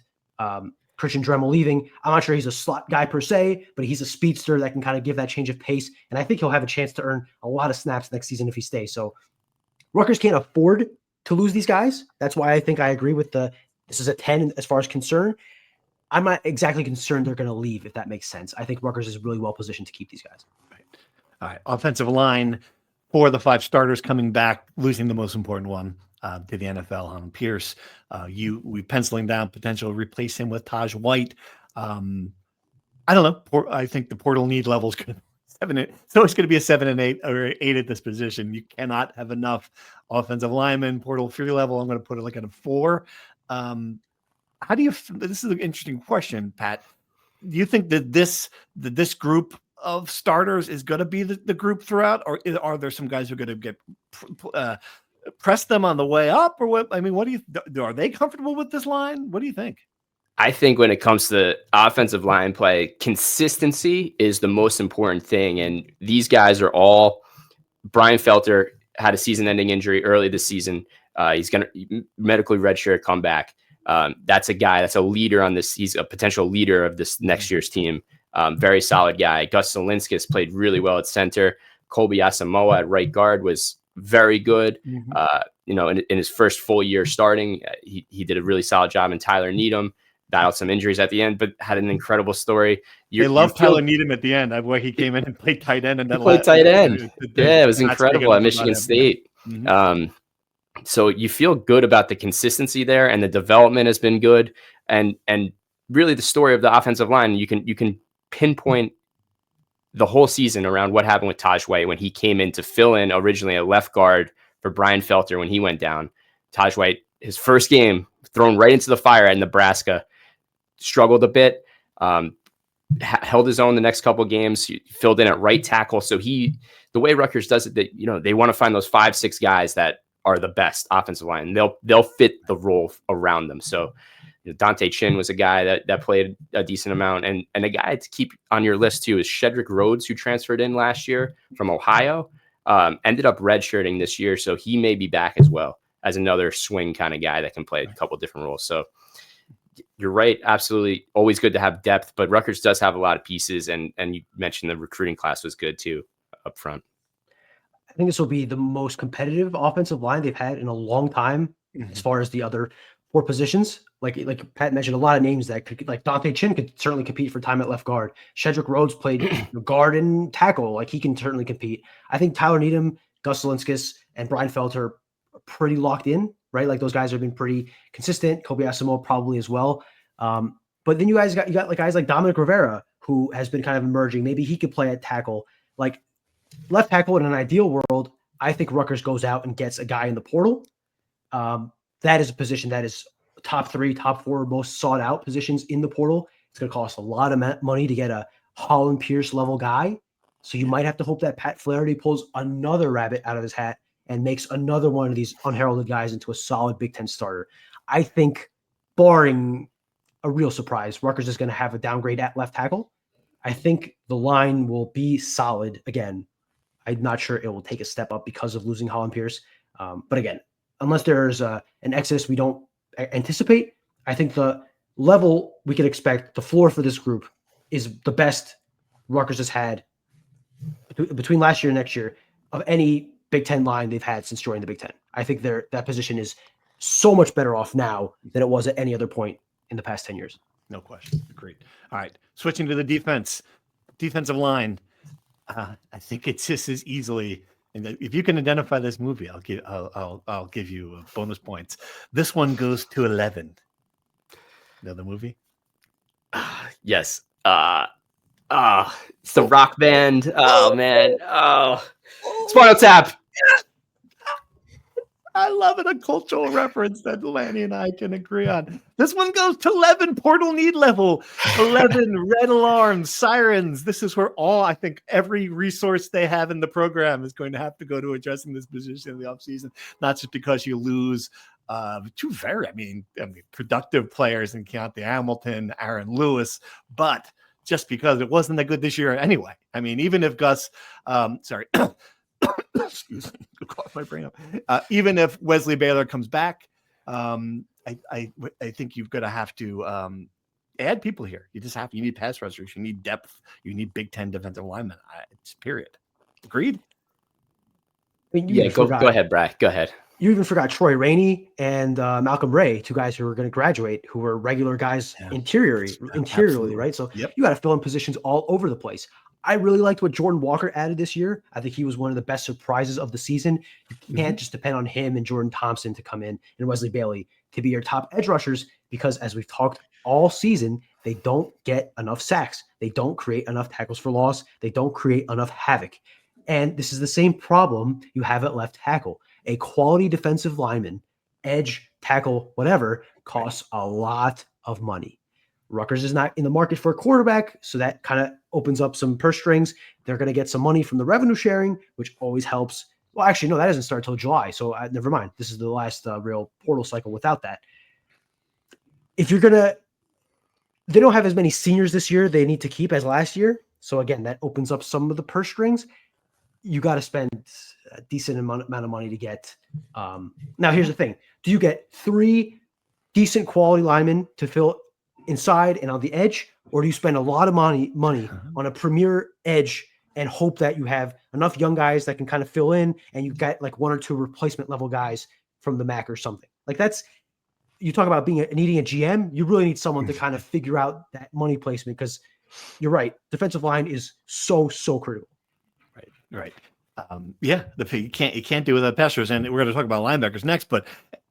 Christian Dremel leaving. I'm not sure he's a slot guy per se, but he's a speedster that can kind of give that change of pace. And I think he'll have a chance to earn a lot of snaps next season if he stays. So Rutgers can't afford to lose these guys. That's why I think I agree with this is a 10 as far as concern. I'm not exactly concerned they're going to leave, if that makes sense. I think Rutgers is really well positioned to keep these guys. Right. All right. Offensive line, 4 of the 5 starters coming back, losing the most important one to the NFL, Honham Pierce. We penciling down potential to replace him with Taj White. I don't know. I think the portal need level is going to 7. So it's going to be a 7 and 8 or 8 at this position. You cannot have enough offensive linemen. Portal fear level, I'm going to put it like at a 4. How do you? This is an interesting question, Pat. Do you think that this group of starters is going to be the group throughout, or are there some guys who are going to get press them on the way up, or what? I mean, what do you? Are they comfortable with this line? What do you think? I think when it comes to offensive line play, consistency is the most important thing. And these guys are all. Brian Felter had a season-ending injury early this season. He's going to medically redshirt come back. That's a guy that's a leader on this. He's a potential leader of this next year's team. Very solid guy. Gus Zielinskis played really well at center. Colby Asamoah at right guard was very good. In his first full year starting, he did a really solid job. And Tyler Needham battled some injuries at the end, but had an incredible story. They love Tyler Needham at the end, where he came in and played tight end. And then played tight end. Yeah, it was incredible at Michigan State. So you feel good about the consistency there, and the development has been good. And really, the story of the offensive line, you can pinpoint the whole season around what happened with Taj White when he came in to fill in originally a left guard for Brian Felter when he went down. Taj White, his first game, thrown right into the fire at Nebraska, struggled a bit, held his own the next couple of games. He filled in at right tackle. So the way Rutgers does it, that they want to find those 5-6 guys that are the best offensive line. They'll fit the role around them. So Dante Chin was a guy that played a decent amount, and a guy to keep on your list too is Shedrick Rhodes, who transferred in last year from Ohio. ended up redshirting this year. So he may be back as well as another swing kind of guy that can play a couple different roles. So you're right. Absolutely. Always good to have depth, but Rutgers does have a lot of pieces. And you mentioned the recruiting class was good too up front. I think this will be the most competitive offensive line they've had in a long time, as far as the other 4 positions. Like Pat mentioned, a lot of names that could, like Dante Chin could certainly compete for time at left guard. Shedrick Rhodes played guard and tackle. Like he can certainly compete. I think Tyler Needham, Gus Zelinskis, and Brian Felter are pretty locked in, right? Like those guys have been pretty consistent. Kobe Asimo probably as well. But then you got like guys like Dominic Rivera, who has been kind of emerging. Maybe he could play at tackle. Like left tackle in an ideal world, I think Rutgers goes out and gets a guy in the portal. That is a position that is top 3, top 4 most sought out positions in the portal. It's going to cost a lot of money to get a Holland Pierce level guy. So you might have to hope that Pat Flaherty pulls another rabbit out of his hat and makes another one of these unheralded guys into a solid Big Ten starter. I think, barring a real surprise, Rutgers is going to have a downgrade at left tackle. I think the line will be solid again. I'm not sure it will take a step up because of losing Holland Pierce. But again, unless there's an exodus we don't anticipate, I think the level we could expect, the floor for this group, is the best Rutgers has had between last year and next year of any Big Ten line they've had since joining the Big Ten. I think that position is so much better off now than it was at any other point in the past 10 years. No question. Agreed. All right. Switching to the defensive line. I think it's just as easily, and if you can identify this movie, I'll give you bonus points. This one goes to 11. Know the movie? Yes. It's the Rock Band. Oh man. Oh, Spinal Tap. I love it. A cultural reference that Lanny and I can agree on. This one goes to 11, portal need level. 11, red alarms, sirens. This is where I think every resource they have in the program is going to have to go to addressing this position in the offseason, not just because you lose two very, productive players in Keontae Hamilton, Aaron Lewis, but just because it wasn't that good this year anyway. I mean, even if Gus, excuse me, cough my brain up. Even if Wesley Baylor comes back, I think you've got to have to add people here. You need pass rushers, you need depth, you need Big Ten defensive linemen. It's period. Agreed. Go ahead, Brad. Go ahead. You even forgot Troy Rainey and Malcolm Ray, 2 guys who were going to graduate, who were regular guys interiorly, right? So you got to fill in positions all over the place. I really liked what Jordan Walker added this year. I think he was one of the best surprises of the season. You can't just depend on him and Jordan Thompson to come in and Wesley Bailey to be your top edge rushers, because as we've talked all season, they don't get enough sacks. They don't create enough tackles for loss. They don't create enough havoc. And this is the same problem you have at left tackle. A quality defensive lineman, edge, tackle, whatever, costs a lot of money. Rutgers is not in the market for a quarterback, so that kind of opens up some purse strings. They're going to get some money from the revenue sharing, which always helps. Well, actually, no, that doesn't start until July, so never mind. This is the last real portal cycle without that. If you're going to – they don't have as many seniors this year they need to keep as last year, so again, that opens up some of the purse strings. You got to spend a decent amount of money to get now, here's the thing. Do you get 3 decent quality linemen to fill inside and on the edge, or do you spend a lot of money on a premier edge and hope that you have enough young guys that can kind of fill in and you got like 1 or 2 replacement level guys from the MAC or something? Like that's, you talk about needing a GM, you really need someone to kind of figure out that money placement, because you're right. Defensive line is so critical. Right. You can't do without pass rushers, and we're going to talk about linebackers next, but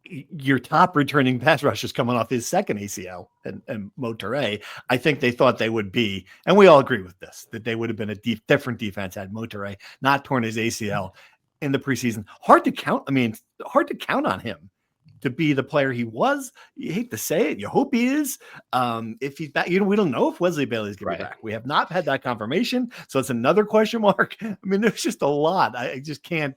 your top returning pass rushers coming off his second ACL and Mo Toure, I think they thought they would be, and we all agree with this, that they would have been a different defense had Mo Toure not torn his ACL in the preseason. Hard to count on him to be the player he was. You hate to say it. You hope he is. If he's back, we don't know if Wesley Bailey's going to be back. We have not had that confirmation. So it's another question mark. I mean, there's just a lot. I just can't.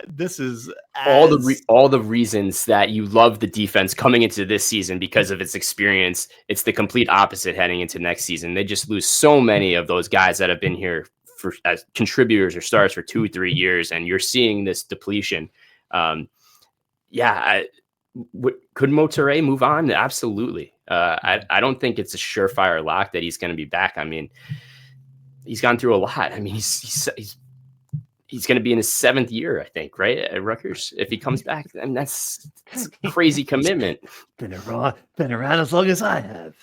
This is all the reasons that you love the defense coming into this season because of its experience. It's the complete opposite heading into next season. They just lose so many of those guys that have been here for as contributors or stars for 2-3 years, and you're seeing this depletion. Could Motoré move on? Absolutely. I don't think it's a surefire lock that he's going to be back. I mean, he's gone through a lot. I mean, he's going to be in his 7th year, I think, right, at Rutgers. If he comes back, I mean, that's a crazy commitment. Been around as long as I have.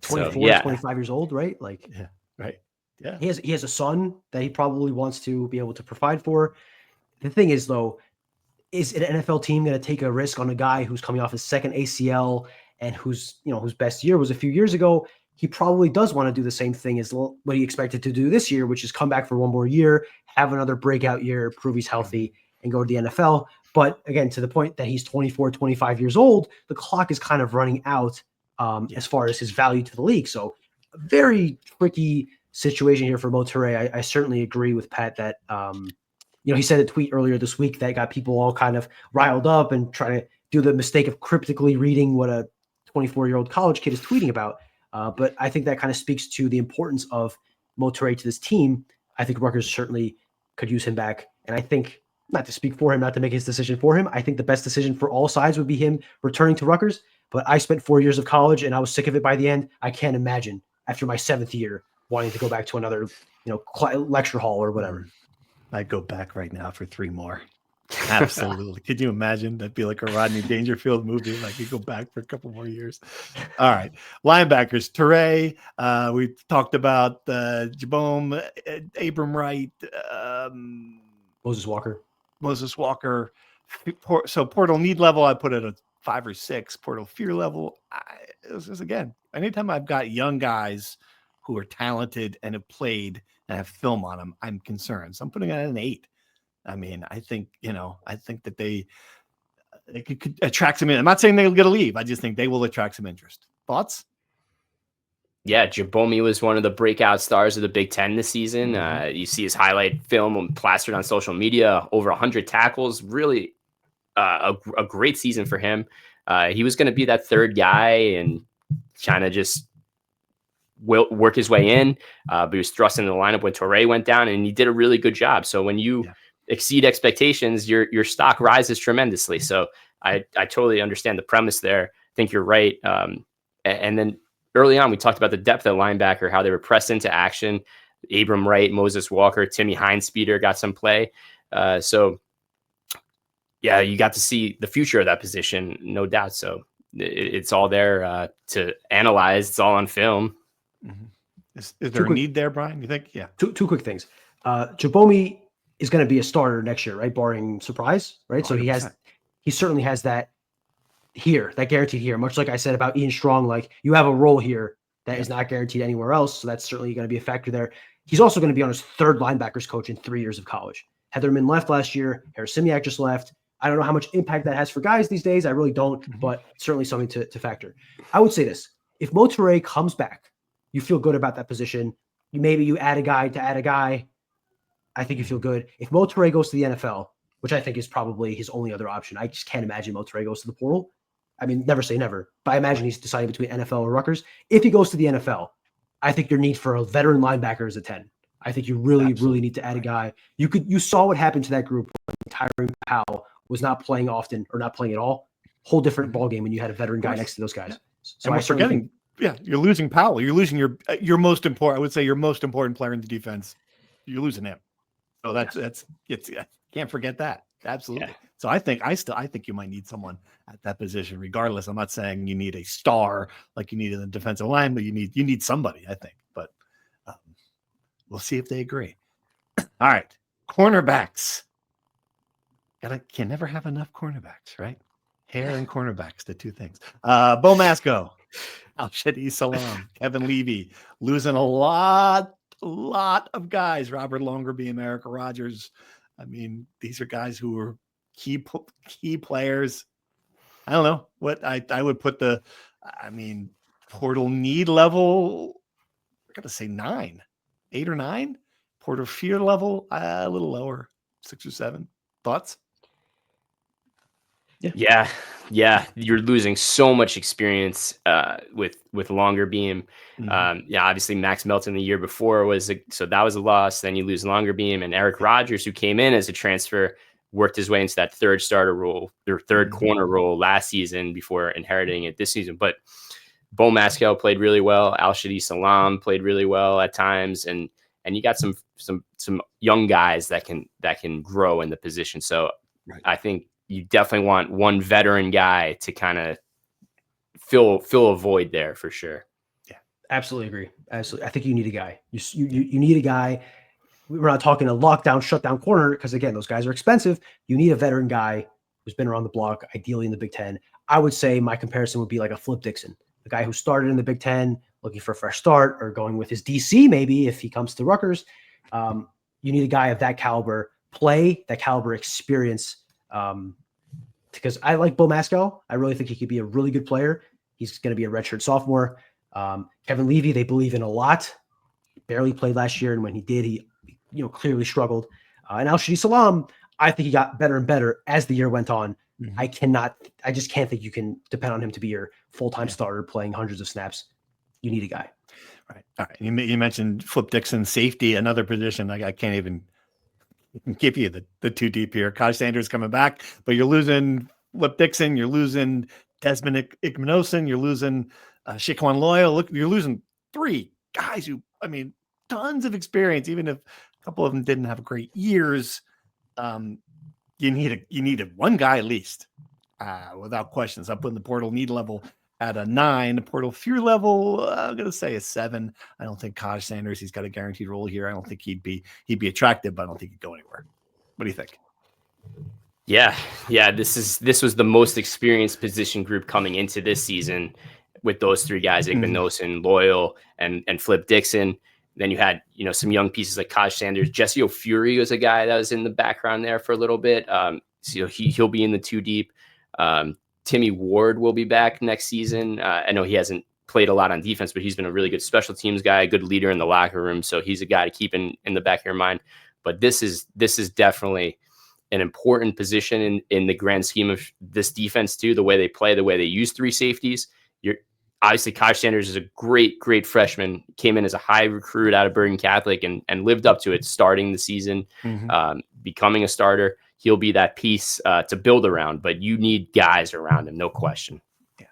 24, 25 years old, right? Like, yeah, right. Yeah. He has a son that he probably wants to be able to provide for. The thing is, though, is an NFL team going to take a risk on a guy who's coming off his 2nd ACL and whose best year was a few years ago? He probably does want to do the same thing as what he expected to do this year, which is come back for one more year, have another breakout year, prove he's healthy, and go to the NFL. But again, to the point that he's 24, 25 years old, the clock is kind of running out as far as his value to the league. So a very tricky situation here for Motoré. I certainly agree with Pat that, he said a tweet earlier this week that got people all kind of riled up and trying to do the mistake of cryptically reading what a 24-year-old college kid is tweeting about. But I think that kind of speaks to the importance of Motoré to this team. I think Rutgers certainly could use him back. And I think, not to speak for him, not to make his decision for him, I think the best decision for all sides would be him returning to Rutgers. But I spent 4 years of college and I was sick of it by the end. I can't imagine after my 7th year wanting to go back to another, lecture hall or whatever. I'd go back right now for 3 more. Absolutely. Could you imagine? That'd be like a Rodney Dangerfield movie. Like you go back for a couple more years. All right. Linebackers, Toure. We talked about Jabome, Abram Wright, Moses Walker. So portal need level, I put it at 5 or 6. Portal fear level. This is, again, anytime I've got young guys who are talented and have played and have film on them, I'm concerned. So I'm putting it at an 8. I mean, I think that they could attract some. I'm not saying they'll get a leave. I just think they will attract some interest. Thoughts? Yeah, Jabome was one of the breakout stars of the Big Ten this season. You see his highlight film plastered on social media, over 100 tackles. Really a great season for him. He was going to be that 3rd guy and kind of just work his way in. But he was thrust into the lineup when Toure went down, and he did a really good job. So when you exceed expectations, your stock rises tremendously. So I totally understand the premise there. I think you're right. And then early on, we talked about the depth at linebacker, how they were pressed into action. Abram Wright, Moses Walker, Timmy Hinespeeder got some play. So yeah, you got to see the future of that position, no doubt. So it's all there to analyze. It's all on film. Mm-hmm. Is there a need there, Brian? You think? Yeah. Two quick things. Jabome is going to be a starter next year, right? Barring surprise, right? 100%. So he certainly has that here, that guaranteed here. Much like I said about Ian Strong, like you have a role here that is not guaranteed anywhere else. So that's certainly going to be a factor there. He's also going to be on his 3rd linebackers coach in 3 years of college. Heatherman left last year. Harris Simiak just left. I don't know how much impact that has for guys these days. I really don't, but certainly something to factor. I would say this. If Motoré comes back, you feel good about that position. Maybe you add a guy to add a guy. I think you feel good. If Motoré goes to the NFL, which I think is probably his only other option, I just can't imagine Motoré goes to the portal. I mean, never say never, but I imagine he's deciding between NFL or Rutgers. If he goes to the NFL, I think your need for a veteran linebacker is a 10. I think you really need to add a guy. You saw what happened to that group when Tyrone Powell was not playing often or not playing at all. Whole different ballgame when you had a veteran guy next to those guys. So and we're forgetting, you're losing Powell. You're losing your most important, I would say your most important player in the defense. You're losing him. So that's can't forget that. Absolutely. Yeah. So I think you might need someone at that position regardless. I'm not saying you need a star like you need in the defensive line, but you need somebody, I think. But we'll see if they agree. All right. Cornerbacks. Can never have enough cornerbacks, right? Hair and cornerbacks, the two things. Bo Masco, Al-Shadi Salam, Kevin Levy, losing a lot of guys. Robert Longerby, America Rogers. I mean, these are guys who were key players. I don't know what I would put portal need level. I got to say 9, 8 or 9. Portal fear level a little lower, 6 or 7. Thoughts? Yeah. You're losing so much experience with longer beam. Obviously Max Melton the year before so that was a loss. Then you lose longer beam, and Eric Rogers, who came in as a transfer, worked his way into that third starter role, their third corner role last season before inheriting it this season. But Bo Mascal played really well. Al-Shadi Salam played really well at times, and you got some young guys that can grow in the position. So I think you definitely want one veteran guy to kind of fill a void there for sure. Yeah, absolutely agree. Absolutely, I think you need a guy. You need a guy. We're not talking a lockdown, shutdown corner, because again, those guys are expensive. You need a veteran guy who's been around the block, ideally in the Big Ten. I would say my comparison would be like a Flip Dixon, a guy who started in the Big Ten, looking for a fresh start, or going with his DC maybe if he comes to Rutgers. You need a guy of that caliber, that caliber experience. Because I like Bo Mascal. I really think he could be a really good player. He's going to be a redshirt sophomore. Kevin Levy, they believe in a lot. He barely played last year, and when he did, he clearly struggled. And Al-Shadi Salam, I think he got better and better as the year went on. I just can't think you can depend on him to be your full-time starter playing hundreds of snaps. You need a guy. Right. All right. You mentioned Flip Dixon, safety, another position. I can't even give you the two deep here. Kaj Sanders coming back, but you're losing Flip Dixon. You're losing Desmond Igmanosin. You're losing Shaquan Loyal. Look, you're losing three guys who, tons of experience, even if a couple of them didn't have great years. You need one guy at least, without questions. I'm putting the portal need level at a 9, the portal fear level, I'm going to say a 7. I don't think Kaj Sanders, he's got a guaranteed role here. I don't think he'd be attractive, but I don't think he'd go anywhere. What do you think? Yeah. This was the most experienced position group coming into this season with those three guys, Igmanosin, Loyal, and Flip Dixon. Then you had, some young pieces like Kaj Sanders. Jesse O'Fury was a guy that was in the background there for a little bit. So he'll be in the 2 deep. Timmy Ward will be back next season. I know he hasn't played a lot on defense, but he's been a really good special teams guy, a good leader in the locker room. So he's a guy to keep in the back of your mind. But this is definitely an important position in the grand scheme of this defense too. The way they play, the way they use 3 safeties. Obviously, Kaj Sanders is a great freshman. Came in as a high recruit out of Bergen Catholic and lived up to it, starting the season, becoming a starter. He'll be that piece to build around, but you need guys around him, no question. Yeah,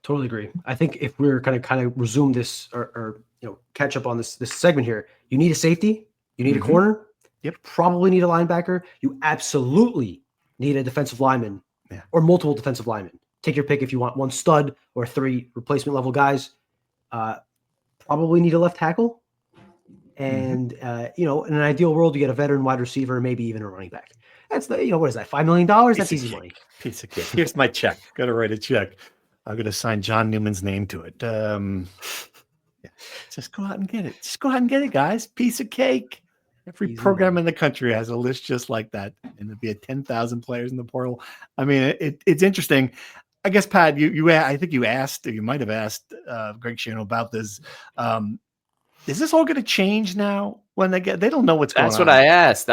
totally agree. I think if we're kind of resume this or catch up on this segment here, you need a safety, you need a corner, you probably need a linebacker, you absolutely need a defensive lineman or multiple defensive linemen. Take your pick if you want 1 stud or 3 replacement level guys. Probably need a left tackle. And, in an ideal world, you get a veteran wide receiver, maybe even a running back. That's what is that? $5 million? That's easy money. Piece of cake. Here's my check. Got to write a check. I'm going to sign John Newman's name to it. Just go out and get it. Just go out and get it, guys. Piece of cake. Every program in the country has a list just like that. And there'd be 10,000 players in the portal. It's interesting. I guess, Pat, I think you asked, or you might have asked Greg Schiano about this. Is this all going to change now when they don't know what's going on? That's what I asked.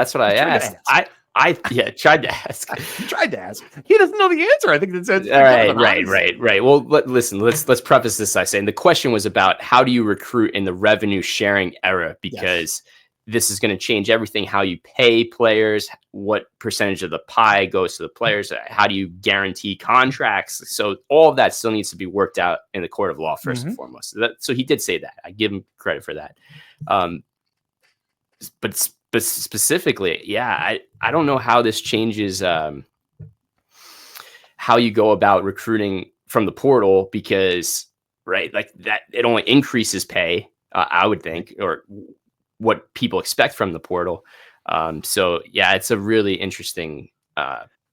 I tried to ask. You tried to ask. He doesn't know the answer. I think that's right. Well, listen, let's preface this by saying the question was about how do you recruit in the revenue sharing era, because this is going to change everything, how you pay players, what percentage of the pie goes to the players, how do you guarantee contracts. So all of that still needs to be worked out in the court of law first and foremost. So he did say that. I give him credit for that. But specifically, I don't know how this changes how you go about recruiting from the portal, because like that, it only increases pay, I would think, or what people expect from the portal. So it's a really interesting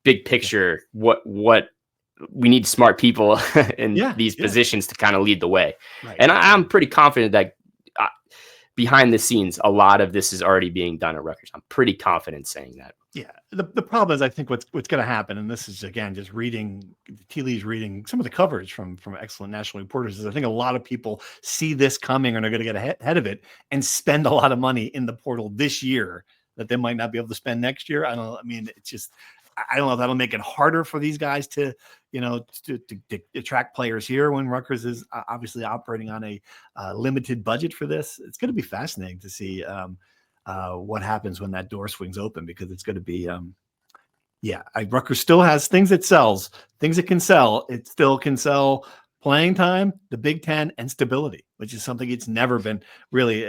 big picture. What we need smart people in these positions to kind of lead the way. Right. And I'm pretty confident that behind the scenes, a lot of this is already being done at Rutgers. I'm pretty confident saying that. Yeah. The problem is, I think what's going to happen, and this is, again, just reading tea leaves, reading some of the coverage from excellent national reporters, is I think a lot of people see this coming and are going to get ahead of it and spend a lot of money in the portal this year that they might not be able to spend next year. It's just, I don't know if that'll make it harder for these guys to attract players here when Rutgers is obviously operating on a limited budget for this. It's going to be fascinating to see what happens when that door swings open, because it's going to be, Rutgers still has things it sells, things it can sell. It still can sell playing time, the Big Ten, and stability, which is something it's never been really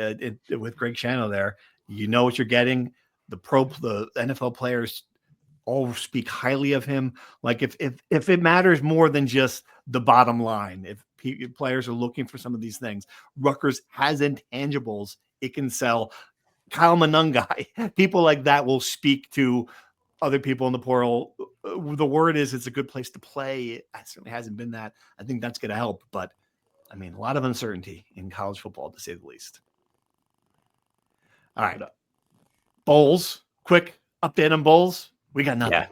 with Greg Schiano there. You know what you're getting. The NFL players all speak highly of him. Like if it matters more than just the bottom line, if players are looking for some of these things, Rutgers has intangibles it can sell. Kyle Monungai, people like that will speak to other people in the portal. The word is it's a good place to play. It certainly hasn't been that. I think that's going to help. But I mean, a lot of uncertainty in college football, to say the least. All right. Bowls, quick update on bowls. We got nothing. Yeah.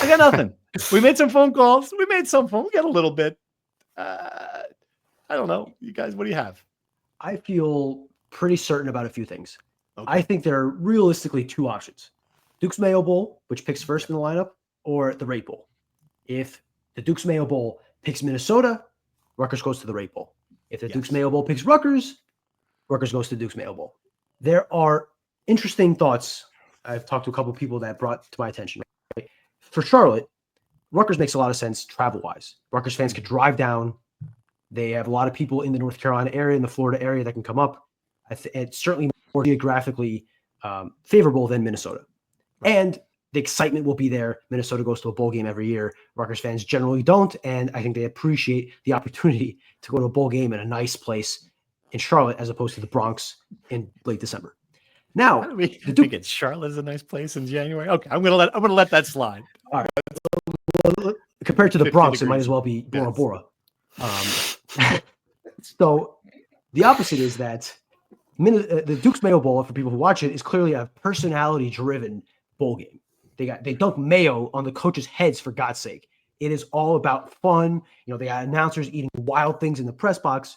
I got nothing. We made some phone calls. We got a little bit. I don't know. You guys, what do you have? I feel pretty certain about a few things. Okay. I think there are realistically two options. Duke's Mayo Bowl, which picks first in the lineup, or the Rate Bowl. If the Duke's Mayo Bowl picks Minnesota, Rutgers goes to the Rate Bowl. If the Duke's Mayo Bowl picks Rutgers goes to Duke's Mayo Bowl. There are interesting thoughts. I've talked to a couple of people that brought to my attention. Right? For Charlotte, Rutgers makes a lot of sense travel-wise. Rutgers fans could drive down. They have a lot of people in the North Carolina area, in the Florida area that can come up. It's certainly more geographically favorable than Minnesota. Right. And the excitement will be there. Minnesota goes to a bowl game every year. Rutgers fans generally don't, and I think they appreciate the opportunity to go to a bowl game in a nice place in Charlotte as opposed to the Bronx in late December. Now, the Duke, Charlotte is a nice place in January. Okay, I'm gonna let that slide. All right. Well, compared to the Bronx, degrees. It might as well be Bora Bora. So the opposite is that the Duke's Mayo Bowl, for people who watch it, is clearly a personality-driven bowl game. They dunk mayo on the coaches' heads, for God's sake. It is all about fun. They got announcers eating wild things in the press box.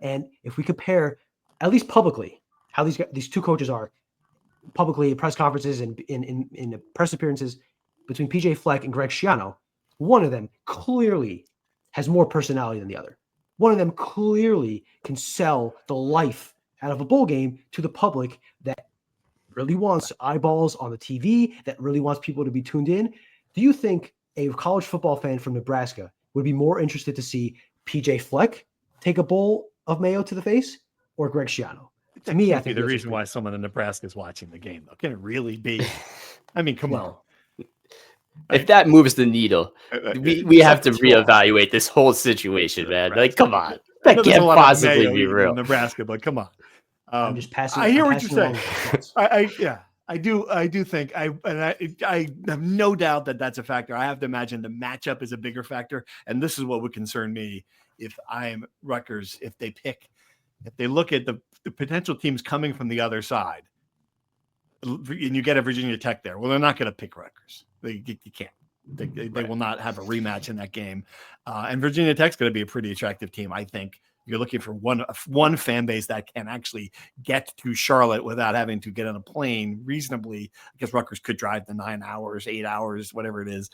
And if we compare, at least publicly, how these two coaches are publicly in press conferences and in press appearances between PJ Fleck and Greg Schiano, one of them clearly has more personality than the other. One of them clearly can sell the life out of a bowl game to the public that really wants eyeballs on the TV, that really wants people to be tuned in. Do you think a college football fan from Nebraska would be more interested to see PJ Fleck take a bowl of mayo to the face or Greg Schiano? To me, I think the reason why someone in Nebraska is watching the game, though. Can it really be? I mean, come on. If that moves the needle, we have to reevaluate this whole situation, man. Like, come on. That can't possibly be real. In Nebraska, but come on. I'm just passing. I hear what you're saying. I do think I have no doubt that that's a factor. I have to imagine the matchup is a bigger factor, and this is what would concern me if I'm Rutgers. If they look at the potential teams coming from the other side, and you get a Virginia Tech there, well, they're not going to pick Rutgers. You can't. They will not have a rematch in that game, and Virginia Tech's going to be a pretty attractive team, I think. You're looking for one fan base that can actually get to Charlotte without having to get on a plane reasonably. I guess Rutgers could drive the 9 hours, 8 hours, whatever it is.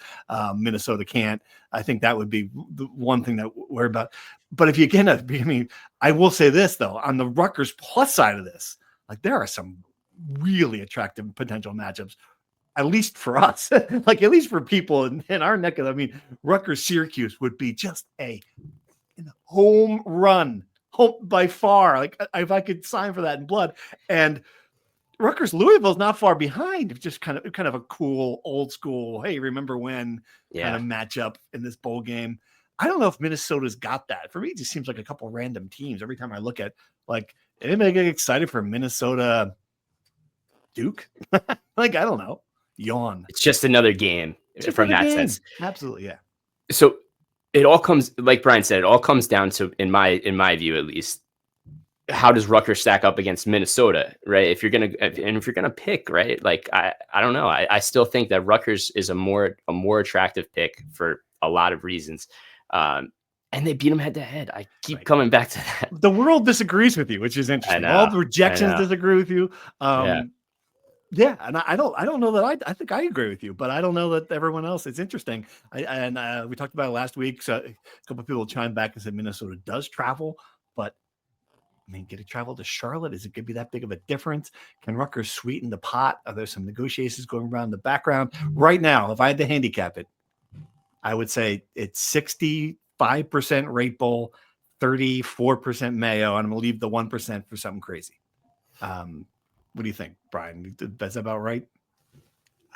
Minnesota can't. I think that would be the one thing that we're about. But if you can, I will say this though, on the Rutgers plus side of this, like there are some really attractive potential matchups, at least for us, like at least for people in our neck of, Rutgers Syracuse would be just a home run, home by far. Like if I could sign for that in blood. And Rutgers Louisville is not far behind. Just kind of a cool old school. Hey, remember when kind of matchup in this bowl game? I don't know if Minnesota's got that. For me, it just seems like a couple random teams. Every time I look at anybody get excited for Minnesota Duke? Like I don't know. Yawn. It's just another game from that sense. Absolutely, yeah. So it all comes, like Brian said, it all comes down to, in my view at least, how does Rutgers stack up against Minnesota, right? If you're gonna pick, right? Like I don't know. I still think that Rutgers is a more attractive pick for a lot of reasons. And they beat them head to head. I keep coming back to that. The world disagrees with you, which is interesting. All the rejections disagree with you. Yeah, and I don't know that I think I agree with you, but I don't know that everyone else. It's interesting. We talked about it last week. So a couple of people chimed back and said Minnesota does travel, but I mean, get to travel to Charlotte? Is it going to be that big of a difference? Can Rutgers sweeten the pot? Are there some negotiations going around in the background right now? If I had to handicap it, I would say it's 65% rate bowl, 34% Mayo, and I'm going to leave the 1% for something crazy. What do you think, Brian? That's about right.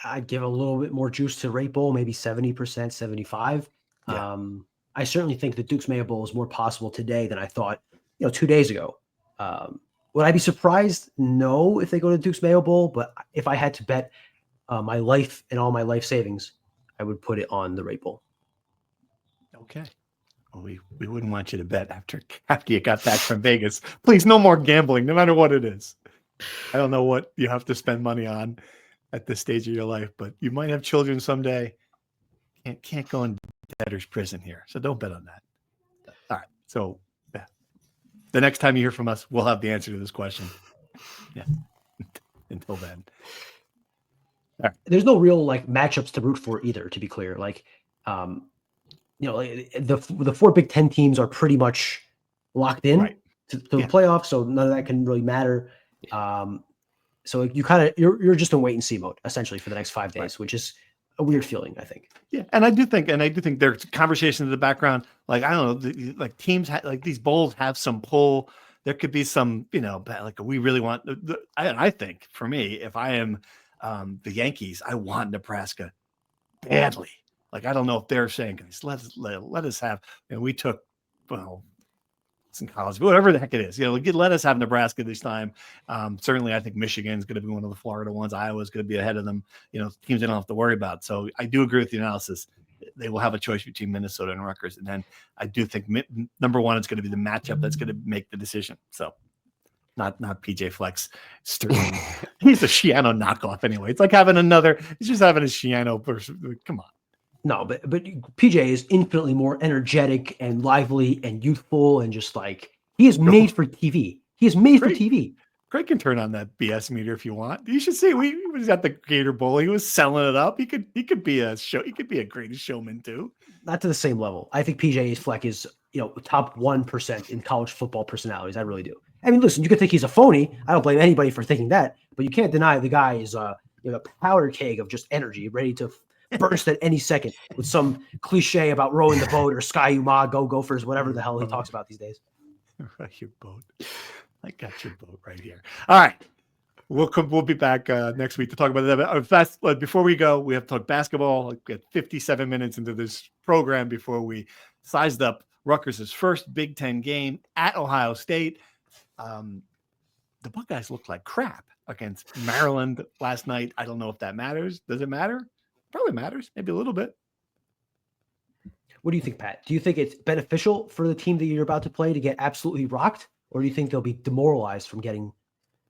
I'd give a little bit more juice to Rate Bowl, maybe 70%, 75. Yeah. I certainly think the Duke's Mayo Bowl is more possible today than I thought, 2 days ago. Would I be surprised? No, if they go to Duke's Mayo Bowl, but if I had to bet my life and all my life savings, I would put it on the Rate Bowl. Okay. Well, we wouldn't want you to bet after you got back from Vegas. Please, no more gambling, no matter what it is. I don't know what you have to spend money on at this stage of your life, but you might have children someday. Can't go in debtor's prison here, so don't bet on that. All right. So yeah. The next time you hear from us, we'll have the answer to this question. Yeah. Until then. All right. There's no real matchups to root for either, to be clear. The 4 Big Ten teams are pretty much locked in to the playoffs, so none of that can really matter. So you're just in wait and see mode essentially for the next 5 days, which is a weird feeling, I think. Yeah, and I do think there's conversations in the background. I don't know, teams these bowls have some pull. There could be some, we really want. I think for me, if I am the Yankees, I want Nebraska badly. I don't know if they're saying, let us have. We took, it's in college, whatever the heck it is. Let us have Nebraska this time. Certainly, I think Michigan's going to be one of the Florida ones. Iowa's going to be ahead of them. Teams they don't have to worry about. So I do agree with the analysis. They will have a choice between Minnesota and Rutgers, and then I do think number one is going to be the matchup that's going to make the decision. So not PJ Flex. Sterling. He's a Shiano knockoff anyway. It's like having he's just having a Shiano person. Come on. No, but PJ is infinitely more energetic and lively and youthful and just he is made for TV. He is made for TV. Craig can turn on that BS meter if you want. You should see he was at the Gator Bowl. He was selling it up. He could be a show. He could be a greatest showman too. Not to the same level. I think PJ Fleck is top 1% in college football personalities. I really do. I mean, listen, you could think he's a phony. I don't blame anybody for thinking that, but you can't deny the guy is a powder keg of just energy, ready to burst at any second with some cliche about rowing the boat or Sky Umag, go Gophers, whatever the hell he talks about these days. Your boat. I got your boat right here. All right. We'll be back next week to talk about that. But before we go, we have to talk basketball. We got 57 minutes into this program before we sized up Rutgers' first Big Ten game at Ohio State. The Buckeyes looked like crap against Maryland last night. I don't know if that matters. Does it matter? Probably matters, maybe a little bit. What do you think, Pat? Do you think it's beneficial for the team that you're about to play to get absolutely rocked, or do you think they'll be demoralized from getting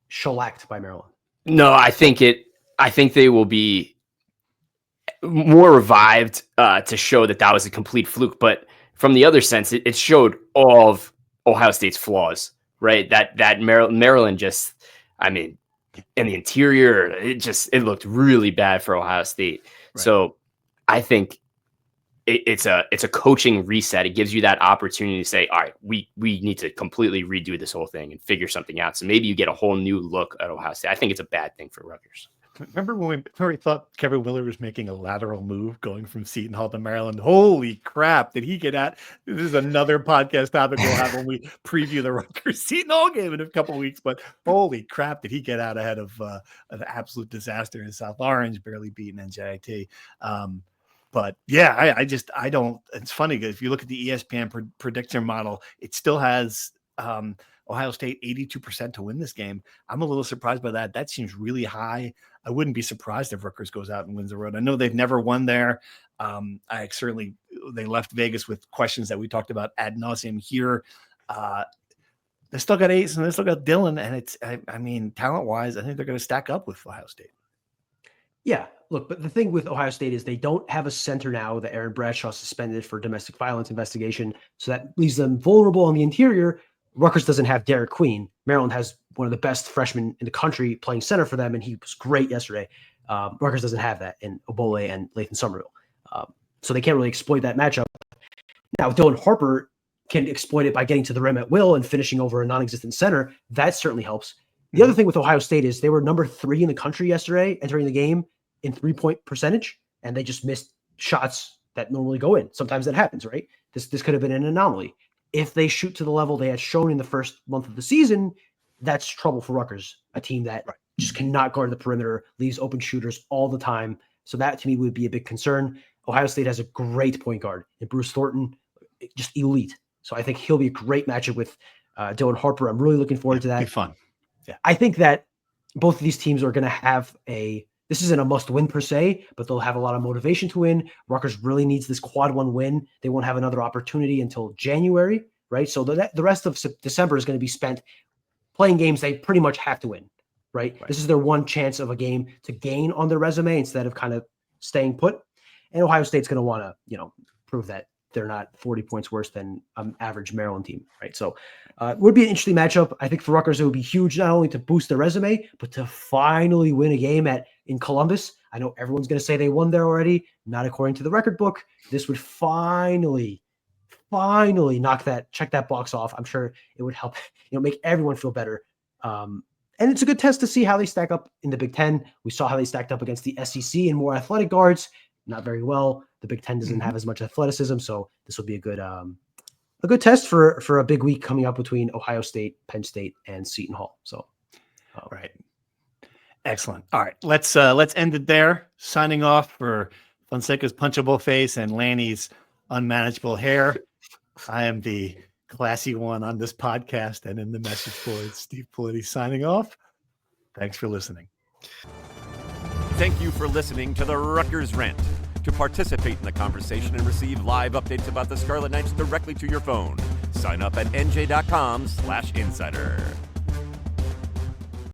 shellacked by Maryland? No, I think they will be more revived to show that was a complete fluke. But from the other sense, it showed all of Ohio State's flaws, right? That Maryland just, in the interior, it looked really bad for Ohio State. Right. So I think it's a coaching reset. It gives you that opportunity to say, all right, we need to completely redo this whole thing and figure something out. So maybe you get a whole new look at Ohio State. I think it's a bad thing for Rutgers. Remember when we thought Kevin Willard was making a lateral move going from Seton Hall to Maryland? Holy crap. Did he get at? This is another podcast topic we'll have when we preview the Rutgers Seton Hall game in a couple of weeks. But holy crap, did he get out ahead of an absolute disaster in South Orange, barely beating NJIT. But yeah, I don't. It's funny because if you look at the ESPN prediction model, it still has Ohio State 82% to win this game. I'm a little surprised by that. That seems really high. I wouldn't be surprised if Rutgers goes out and wins the road. I know they've never won there. They left Vegas with questions that we talked about ad nauseum here. They still got Ace and they still got Dylan. And talent-wise, I think they're going to stack up with Ohio State. Yeah, look, but the thing with Ohio State is they don't have a center now that Aaron Bradshaw suspended for domestic violence investigation. So that leaves them vulnerable on the interior. Rutgers doesn't have Derek Queen. Maryland has one of the best freshmen in the country playing center for them, and he was great yesterday. Rutgers doesn't have that in Obole and Lathan Somerville. So they can't really exploit that matchup. Now, Dylan Harper can exploit it by getting to the rim at will and finishing over a non-existent center. That certainly helps. The other thing with Ohio State is they were number 3 in the country yesterday entering the game in 3-point percentage, and they just missed shots that normally go in. Sometimes that happens, right? This could have been an anomaly. If they shoot to the level they had shown in the first month of the season, that's trouble for Rutgers, a team that just cannot guard the perimeter, leaves open shooters all the time. So that to me would be a big concern. Ohio State has a great point guard in Bruce Thornton, just elite. So I think he'll be a great matchup with Dylan Harper. I'm really looking forward to that. Be fun. Yeah, I think that both of these teams are going to have this isn't a must-win per se, but they'll have a lot of motivation to win. Rutgers really needs this quad 1 win. They won't have another opportunity until January, right? So the rest of December is going to be spent playing games they pretty much have to win, right? This is their one chance of a game to gain on their resume instead of kind of staying put. And Ohio State's going to want to, prove that they're not 40 points worse than an average Maryland team, right? So it would be an interesting matchup. I think for Rutgers, it would be huge not only to boost their resume, but to finally win a game in Columbus. I know everyone's going to say they won there already. Not according to the record book. This would finally check that box off. I'm sure it would help, make everyone feel better. And it's a good test to see how they stack up in the Big Ten. We saw how they stacked up against the SEC and more athletic guards. Not very well. The Big Ten doesn't have as much athleticism, so this will be a good test for a big week coming up between Ohio State, Penn State, and Seton Hall. So, right, excellent. All right, let's end it there. Signing off for Fonseca's punchable face and Lanny's unmanageable hair. I am the classy one on this podcast and in the message board. Steve Politi signing off. Thanks for listening. Thank you for listening to the Rutgers Rant. To participate in the conversation and receive live updates about the Scarlet Knights directly to your phone, sign up at nj.com/insider.